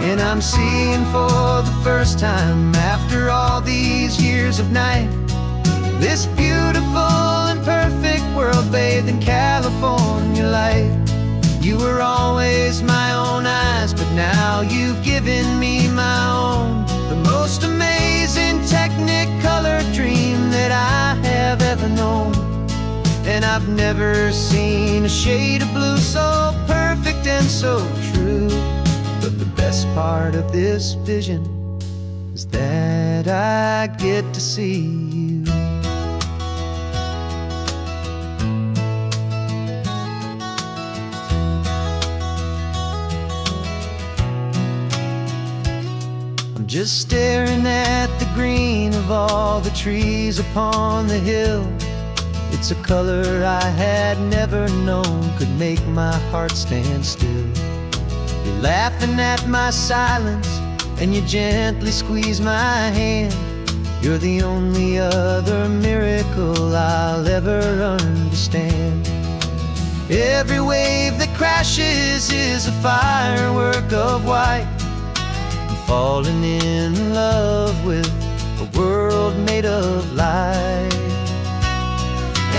And I'm seeing for the first time, after all these years of night, this beautiful and perfect world bathed in California light. You were always my own eyes, but now you've given me my own. The most amazing technicolor dream that I have ever known. And I've never seen a shade of blue so perfect and so true. But the best part of this vision is that I get to see you. Just staring at the green of all the trees upon the hill. It's a color I had never known could make my heart stand still. You're laughing at my silence, and you gently squeeze my hand. You're the only other miracle I'll ever understand. Every wave that crashes is a firework of white. Falling in love with a world made of light.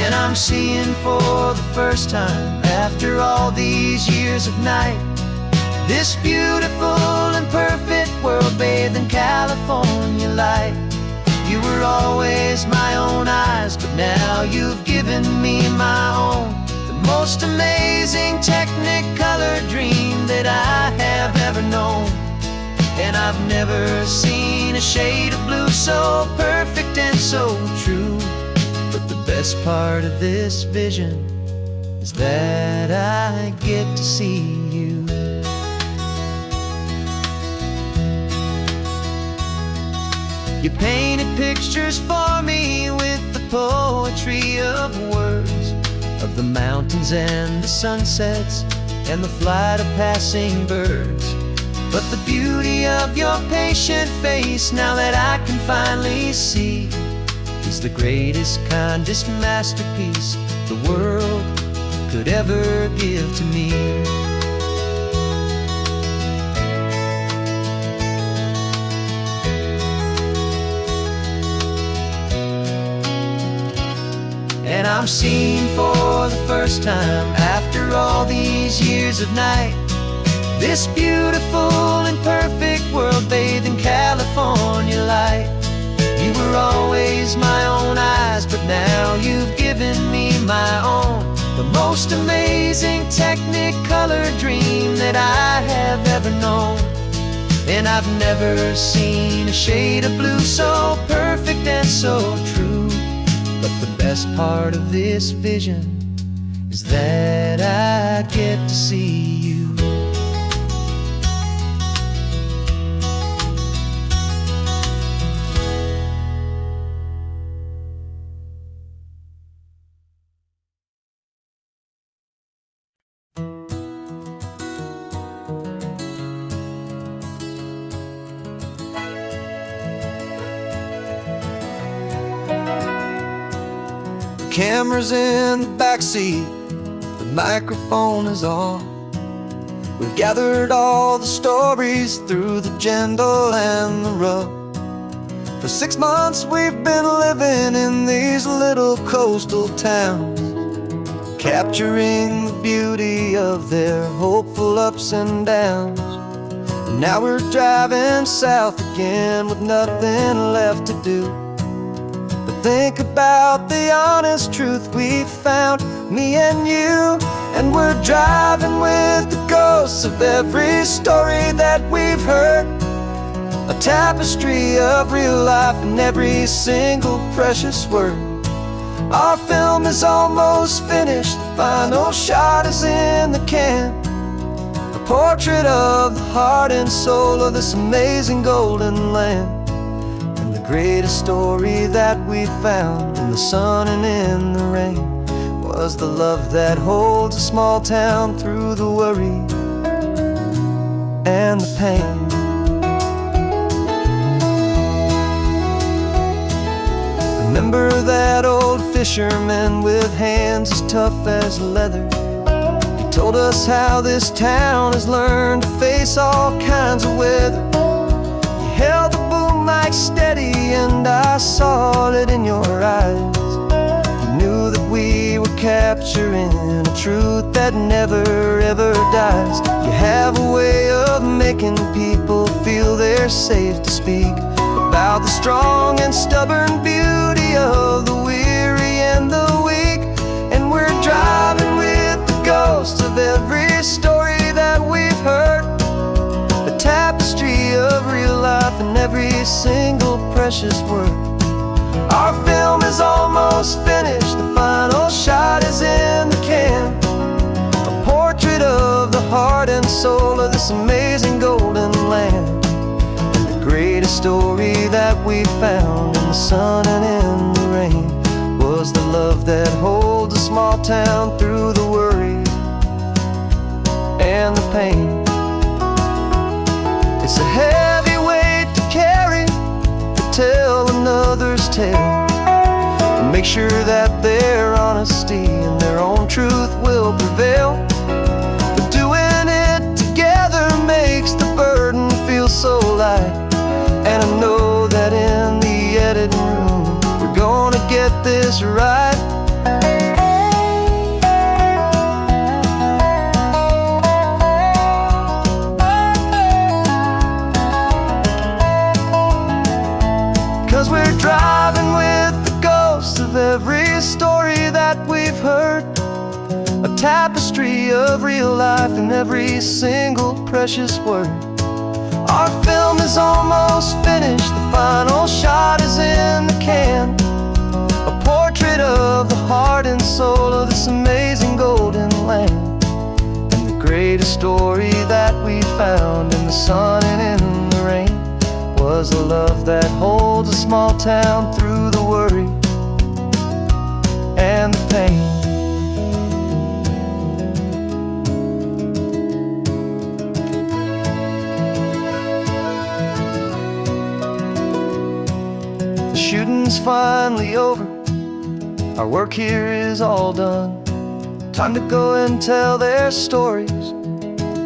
And I'm seeing for the first time, after all these years of night, this beautiful and perfect world bathed in California light. You were always my own eyes, but now you've given me my own. The most amazing technicolor dream that I have ever known. And I've never seen a shade of blue so perfect and so true. But the best part of this vision is that I get to see you. You painted pictures for me with the poetry of words, of the mountains and the sunsets and the flight of passing birds. But the beauty of your patient face, now that I can finally see, is the greatest, kindest masterpiece the world could ever give to me. And I'm seeing for the first time, after all these years of night, this beautiful and perfect world bathed in California light. You were always my own eyes, but now you've given me my own. The most amazing technicolor dream that I have ever known. And I've never seen a shade of blue so perfect and so true. But the best part of this vision is that I get to see you. Camera's in the backseat, the microphone is on. We've gathered all the stories through the gentle and the rough. For 6 months we've been living in these little coastal towns, capturing the beauty of their hopeful ups and downs. And now we're driving south again with nothing left to do. Think about the honest truth we found, me and you. And we're driving with the ghosts of every story that we've heard, a tapestry of real life in every single precious word. Our film is almost finished, the final shot is in the can. A portrait of the heart and soul of this amazing golden land. And the greatest story that we found in the sun and in the rain was the love that holds a small town through the worry and the pain. Remember that old fisherman with hands as tough as leather? He told us how this town has learned to face all kinds of weather. You held the boom mic steady and I saw it in your eyes. You knew that we were capturing a truth that never ever dies. You have a way of making people feel they're safe to speak about the strong and stubborn beauty of the weary and the weak. And we're driving with the ghosts of every story that we've heard, a tapestry of real life in every single precious word. Our film is almost finished, the final shot is in the can. A portrait of the heart and soul of this amazing golden land. Greatest story that we found in the sun and in the rain was the love that holds a small town through the worry and the pain. It's a heavy weight to carry, to tell another's tale, and make sure that their honesty and their own truth will prevail. But doing it together makes the burden feel so light. And I know that in the editing room we're gonna get this right. 'Cause we're driving with the ghosts of every story that we've heard, a tapestry of real life in every single precious word. Our film is almost finished, the final shot is in the can. A portrait of the heart and soul of this amazing golden land. And the greatest story that we found in the sun and in the rain was a love that holds a small town through the worry and the pain. Shooting's finally over, our work here is all done. Time to go and tell their stories,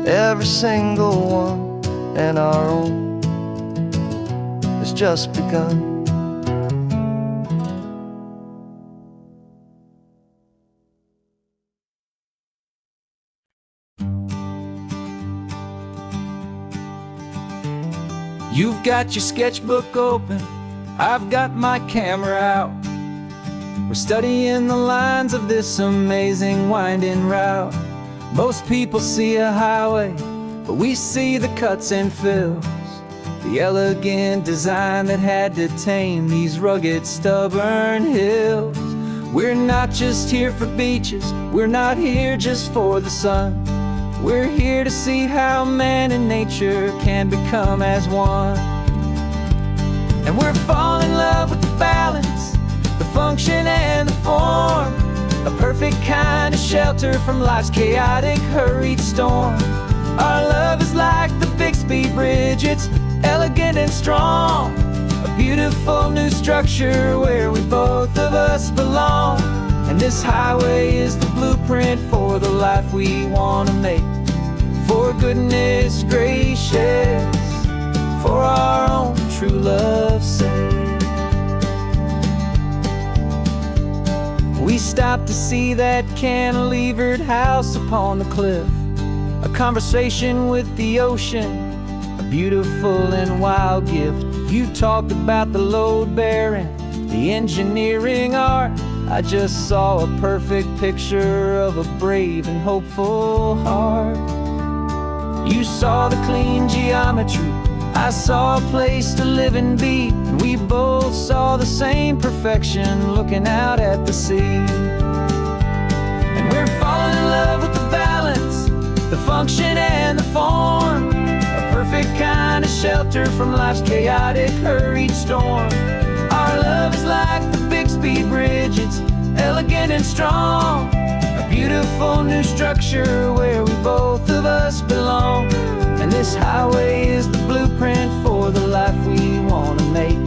every single one, and our own has just begun. You've got your sketchbook open, I've got my camera out. We're studying the lines of this amazing winding route. Most people see a highway, but we see the cuts and fills, the elegant design that had to tame these rugged, stubborn hills. We're not just here for beaches, we're not here just for the sun. We're here to see how man and nature can become as one. And we're falling in love with the balance, the function and the form, a perfect kind of shelter from life's chaotic, hurried storm. Our love is like the Bixby Bridge, it's elegant and strong, a beautiful new structure where we both of us belong. And this highway is the blueprint for the life we want to make. For goodness gracious, for our own true love's sake. We stopped to see that cantilevered house upon the cliff, a conversation with the ocean, a beautiful and wild gift. You talked about the load bearing, the engineering art. I just saw a perfect picture of a brave and hopeful heart. You saw the clean geometry, I saw a place to live and be, and we both saw the same perfection looking out at the sea. And we're falling in love with the balance, the function and the form, a perfect kind of shelter from life's chaotic, hurried storm. Our love is like the Bixby Bridge, it's elegant and strong, a beautiful new structure where we both of us belong. And this highway is the blueprint for the life we want to make,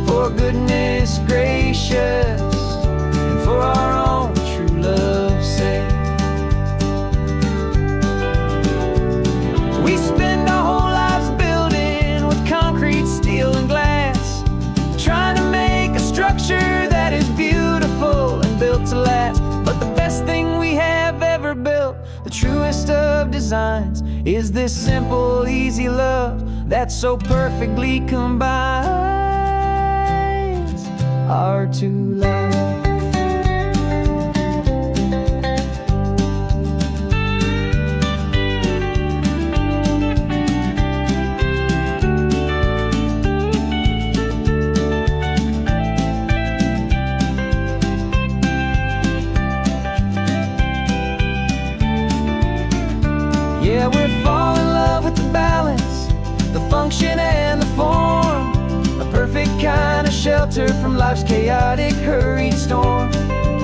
for goodness gracious and for our own true love's sake. We spend our whole lives building with concrete, steel, and glass, trying to make a structure that is beautiful and built to last. But the best thing we have ever built, the truest of designs, is this simple, easy love that so perfectly combines our two lives. Yeah, we're falling in love with the balance, the function and the form, a perfect kind of shelter from life's chaotic, hurried storm.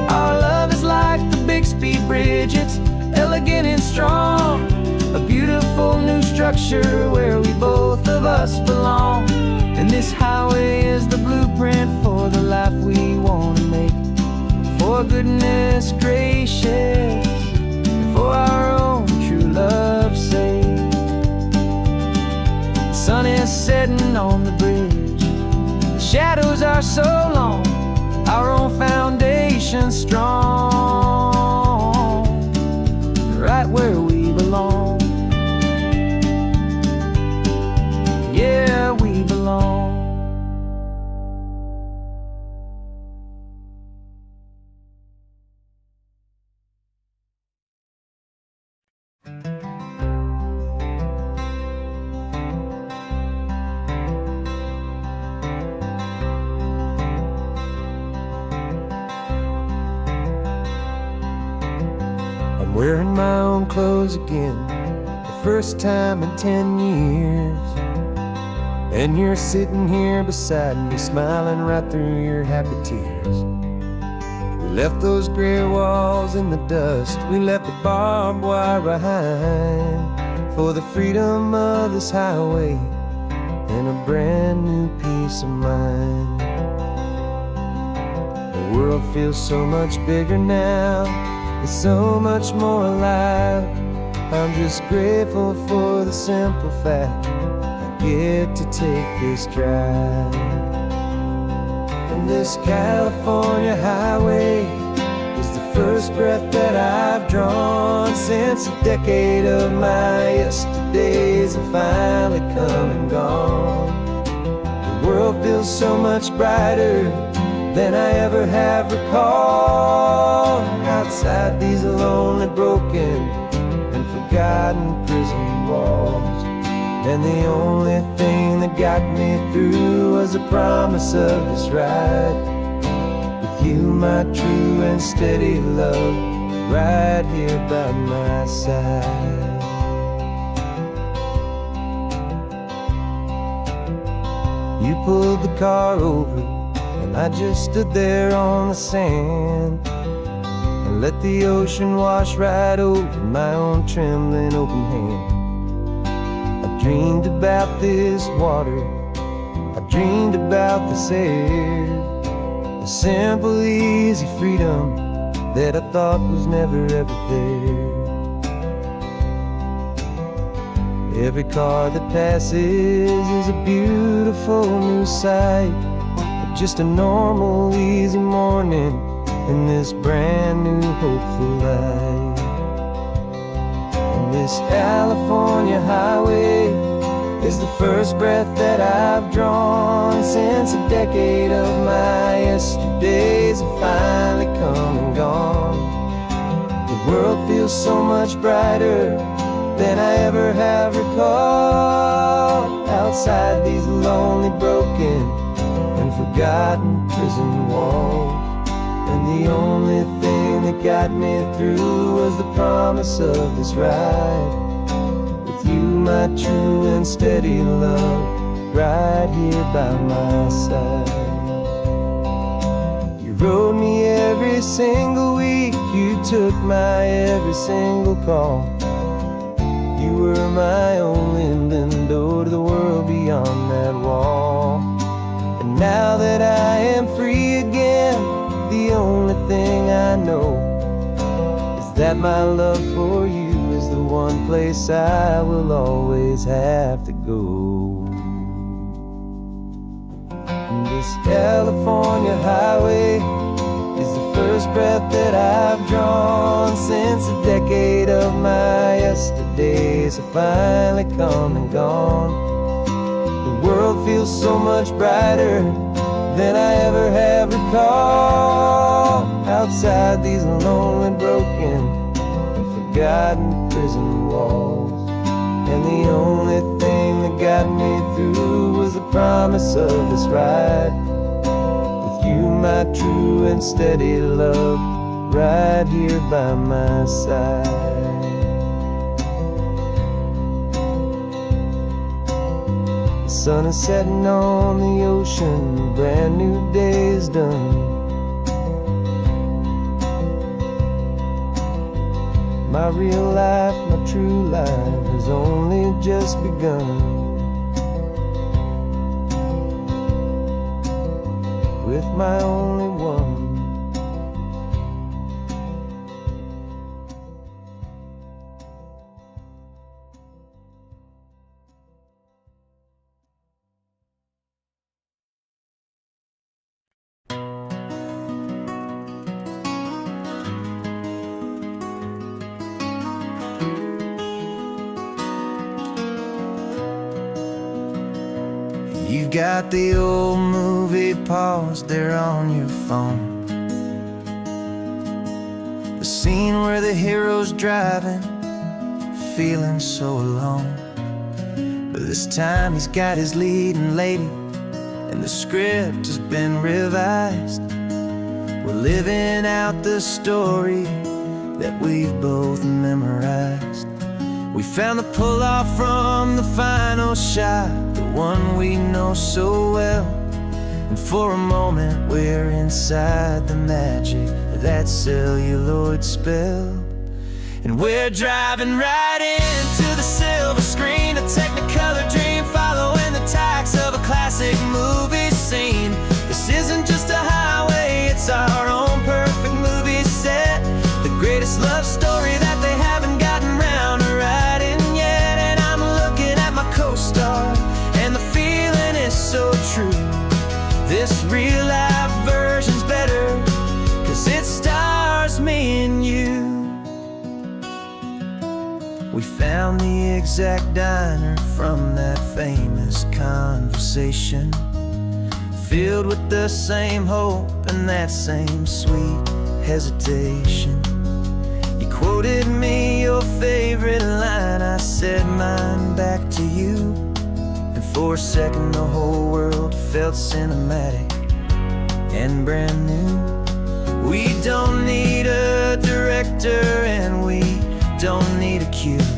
Our love is like the Bixby Bridge, it's elegant and strong, a beautiful new structure where we both of us belong. And this highway is the blueprint for the life we want to make, for goodness gracious, for our own true love's sake. The sun is setting on the bridge, the shadows are so long, our own foundation strong, right where we belong. Yeah, we belong. I'm wearing my own clothes again, the first time in 10 years. And you're sitting here beside me, smiling right through your happy tears. We left those gray walls in the dust, we left the barbed wire behind, for the freedom of this highway and a brand new peace of mind. The world feels so much bigger now, it's so much more alive. I'm just grateful for the simple fact I get to take this drive. And this California highway is the first breath that I've drawn since a decade of my yesterdays have finally come and gone. The world feels so much brighter than I ever have recalled. Outside these lonely, broken, and forgotten prison walls, and the only thing that got me through was the promise of this ride with you, my true and steady love, right here by my side. You pulled the car over, and I just stood there on the sand and let the ocean wash right over my own trembling open hand. I dreamed about this water, I dreamed about this air, the simple, easy freedom that I thought was never ever there. Every car that passes is a beautiful new sight, just a normal, easy morning in this brand new, hopeful life. And this California highway is the first breath that I've drawn since a decade of my yesterdays have finally come and gone. The world feels so much brighter than I ever have recalled. outside these lonely, broken, and forgotten prison walls. And the only thing that got me through was the promise of this ride with you, my true and steady love, right here by my side. You rode me every single week, you took my every single call. You were my only window to the world beyond that wall. And now that I am free again, the only thing I know is that my love for you is the one place I will always have to go. And this California highway is the first breath that I've drawn since a decade of my yesterdays have finally come and gone. The world feels so much brighter than I ever have recalled. Outside these lonely, broken, and forgotten prison walls. And the only thing that got me through was the promise of this ride with you, my true and steady love, right here by my side. The sun is setting on the ocean, a brand new day is done. My real life, my true life has only just begun. With my only one. You've got the old movie paused there on your phone, the scene where the hero's driving, feeling so alone. But this time he's got his leading lady, and the script has been revised. We're living out the story that we've both memorized. We found the pull-off from the final shot, the one we know so well. And for a moment we're inside the magic of that celluloid spell. And we're driving right into the silver screen, a Technicolor dream, following the tacks of a classic movie scene. This isn't just a highway, it's our own perfect movie set, the greatest love story that they haven't gotten round to writing yet. And I'm looking at my co-star, and the feeling is so true. This real life version's better, 'cause it stars me and you. We found the exact diner from that famous conversation, filled with the same hope and that same sweet hesitation. You quoted me your favorite line, I said mine back to you. And for a second the whole world felt cinematic and brand new. We don't need a director and we don't need a cue.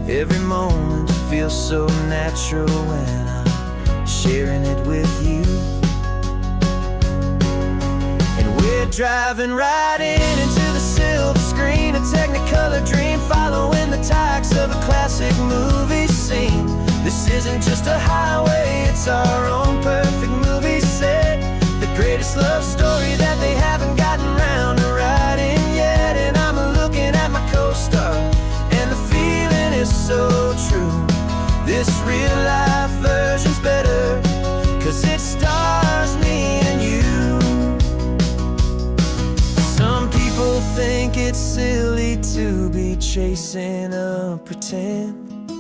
Every moment feels so natural when I'm sharing it with you. And we're driving right into the silver screen, a Technicolor dream, following the tacks of a classic movie scene. This isn't just a highway, it's our own perfect movie set, the greatest love story that they haven't gotten round to writing yet. And I'm looking at my co-star, and the feeling is so true. This real life version's better, 'cause it stars me and you. Some people think it's silly to be chasing a pretend,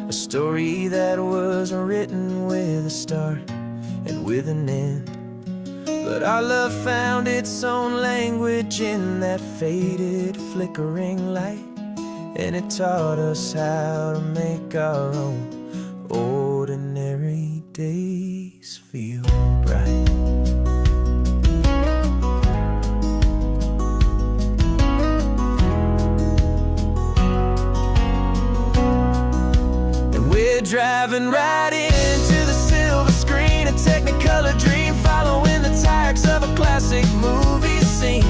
a story that was written with a start and with an end. But our love found its own language in that faded, flickering light, and it taught us how to make our own ordinary days feel bright. And we're driving right into the silver screen, a Technicolor dream, following the tires of a classic movie scene.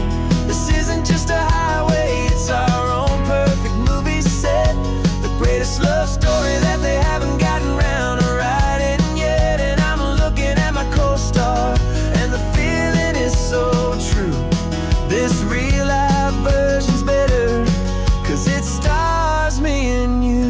This isn't just a highway, it's our own perfect movie set, the greatest love story that they haven't gotten round to writing yet. And I'm looking at my co-star, and the feeling is so true. This real life version's better, 'cause it stars me and you.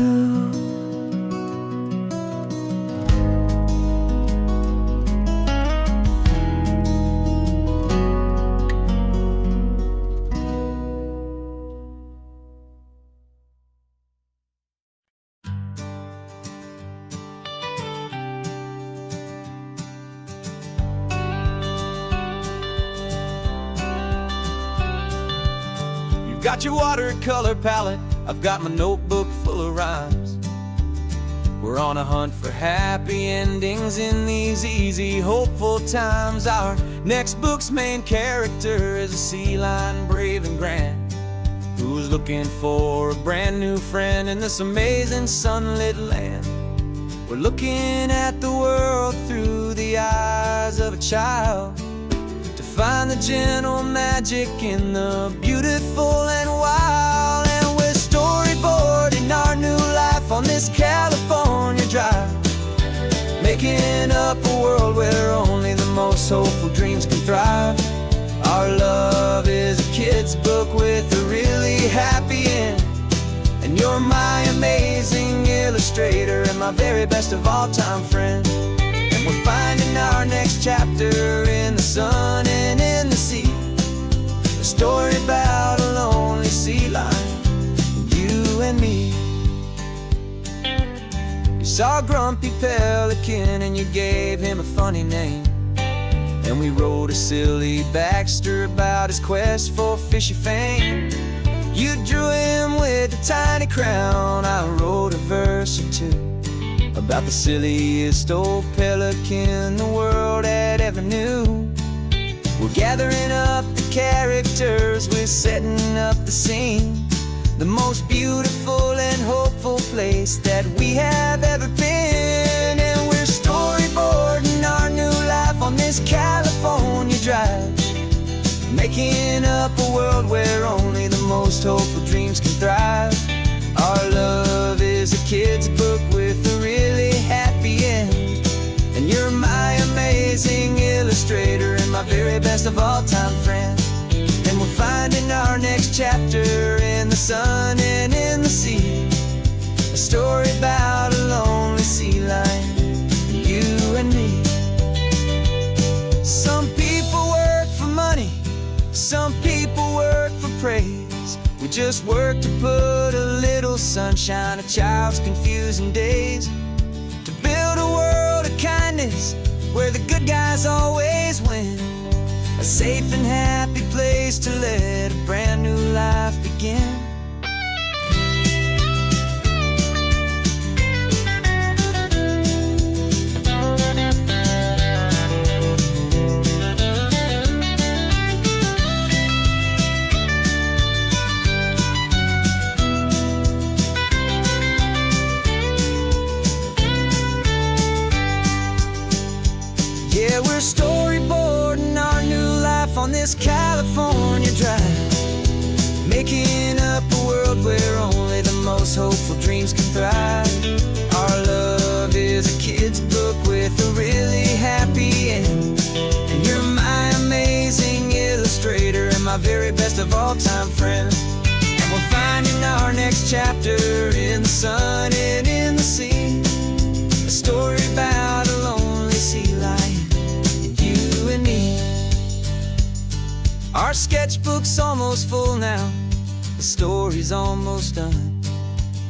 Got your watercolor palette, I've got my notebook full of rhymes. We're on a hunt for happy endings in these easy, hopeful times. Our next book's main character is a sea lion, brave and grand, who's looking for a brand new friend in this amazing sunlit land. We're looking at the world through the eyes of a child, find the gentle magic in the beautiful and wild. And we're storyboarding our new life on this California drive, making up a world where only the most hopeful dreams can thrive. Our love is a kid's book with a really happy end, and you're my amazing illustrator and my very best of all time friend. We're finding our next chapter in the sun and in the sea, a story about a lonely sea lion, you and me. You saw a grumpy pelican and you gave him a funny name, and we wrote a silly Baxter about his quest for fishy fame. You drew him with a tiny crown, I wrote a verse or two about the silliest old pelican the world had ever knew. We're gathering up the characters, we're setting up the scene, the most beautiful and hopeful place that we have ever been. And we're storyboarding our new life on this California drive, making up a world where only the most hopeful dreams can thrive. Our love is a kid's book with a really happy end, and you're my amazing illustrator and my very best of all time friend. And we're finding our next chapter in the sun and in the sea, a story about a lonely sea lion, you and me. Some people work for money, some people work for praise. We just work to put a little sunshine in a child's confusing days, to build a world of kindness where the good guys always win, a safe and happy place to let a brand new life begin. Yeah, we're storyboarding our new life on this California drive, making up a world where only the most hopeful dreams can thrive. Our love is a kid's book with a really happy end, and you're my amazing illustrator and my very best of all time friend. And we're finding our next chapter in the sun and in the sea, a story about a lonely sea lion, you and me. Our sketchbook's almost full now, the story's almost done.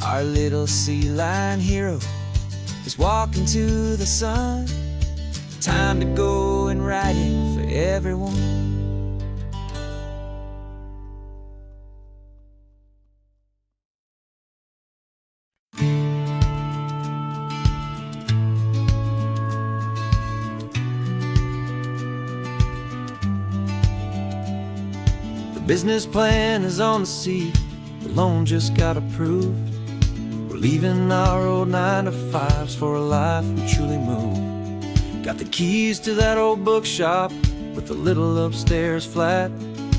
Our little sea lion hero is walking to the sun. Time to go and write it for everyone. business plan is on the seat, the loan just got approved. We're leaving our old 9-to-5s for a life we truly moved. Got the keys to that old bookshop with the little upstairs flat.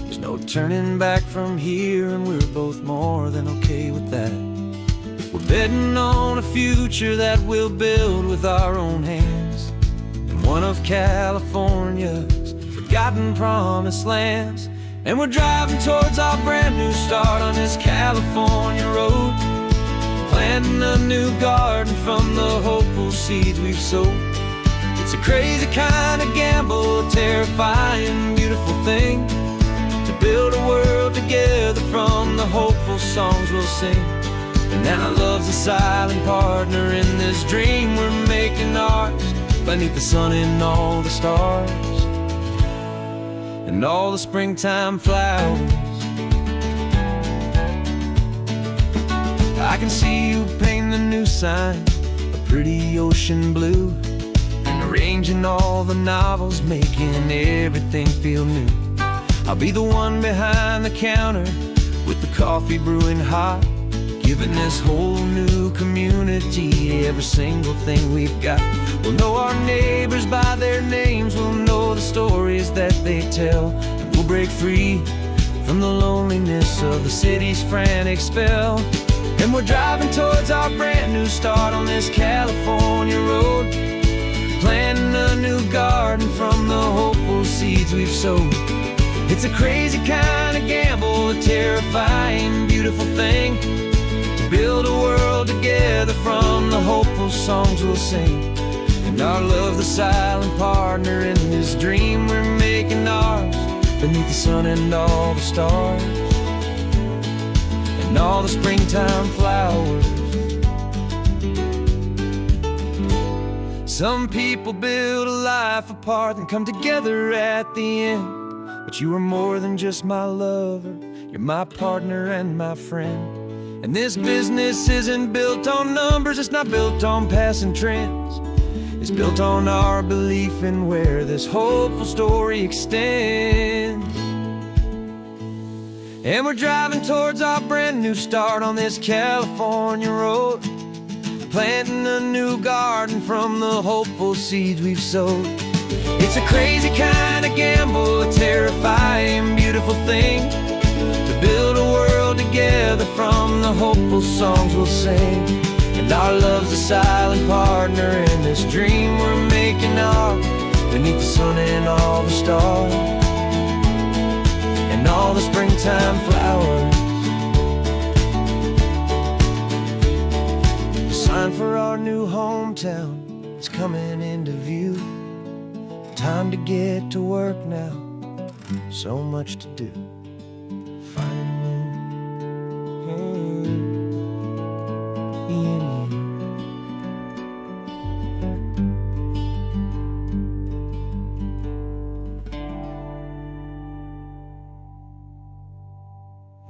There's no turning back from here, and we're both more than okay with that. We're betting on a future that we'll build with our own hands in one of California's forgotten promised lands. And we're driving towards our brand new start on this California road, planting a new garden from the hopeful seeds we've sowed. It's a crazy kind of gamble, a terrifying, beautiful thing, to build a world together from the hopeful songs we'll sing. And now love's a silent partner in this dream we're making ours, beneath the sun and all the stars and all the springtime flowers. I can see you painting the new sign a pretty ocean blue, and arranging all the novels, making everything feel new. I'll be the one behind the counter with the coffee brewing hot, giving this whole new community every single thing we've got. We'll know our neighbors by their names, we'll know the stories that they tell, and we'll break free from the loneliness of the city's frantic spell. And we're driving towards our brand new start on this California road, planting a new garden from the hopeful seeds we've sowed. It's a crazy kind of gamble, a terrifying, beautiful thing, to build a world together from the hopeful songs we'll sing. And our love's the silent partner in this dream we're making ours, beneath the sun and all the stars and all the springtime flowers. Some people build a life apart and come together at the end, but you are more than just my lover, you're my partner and my friend. And this business isn't built on numbers, it's not built on passing trends. It's built on our belief in where this hopeful story extends. And we're driving towards our brand new start on this California road, planting a new garden from the hopeful seeds we've sowed. It's a crazy kind of gamble, a terrifying, beautiful thing, to build a world together from the hopeful songs we'll sing. And our love's a silent partner in this dream we're making ours, beneath the sun and all the stars and all the springtime flowers. The sign for our new hometown is coming into view. Time to get to work now, so much to do.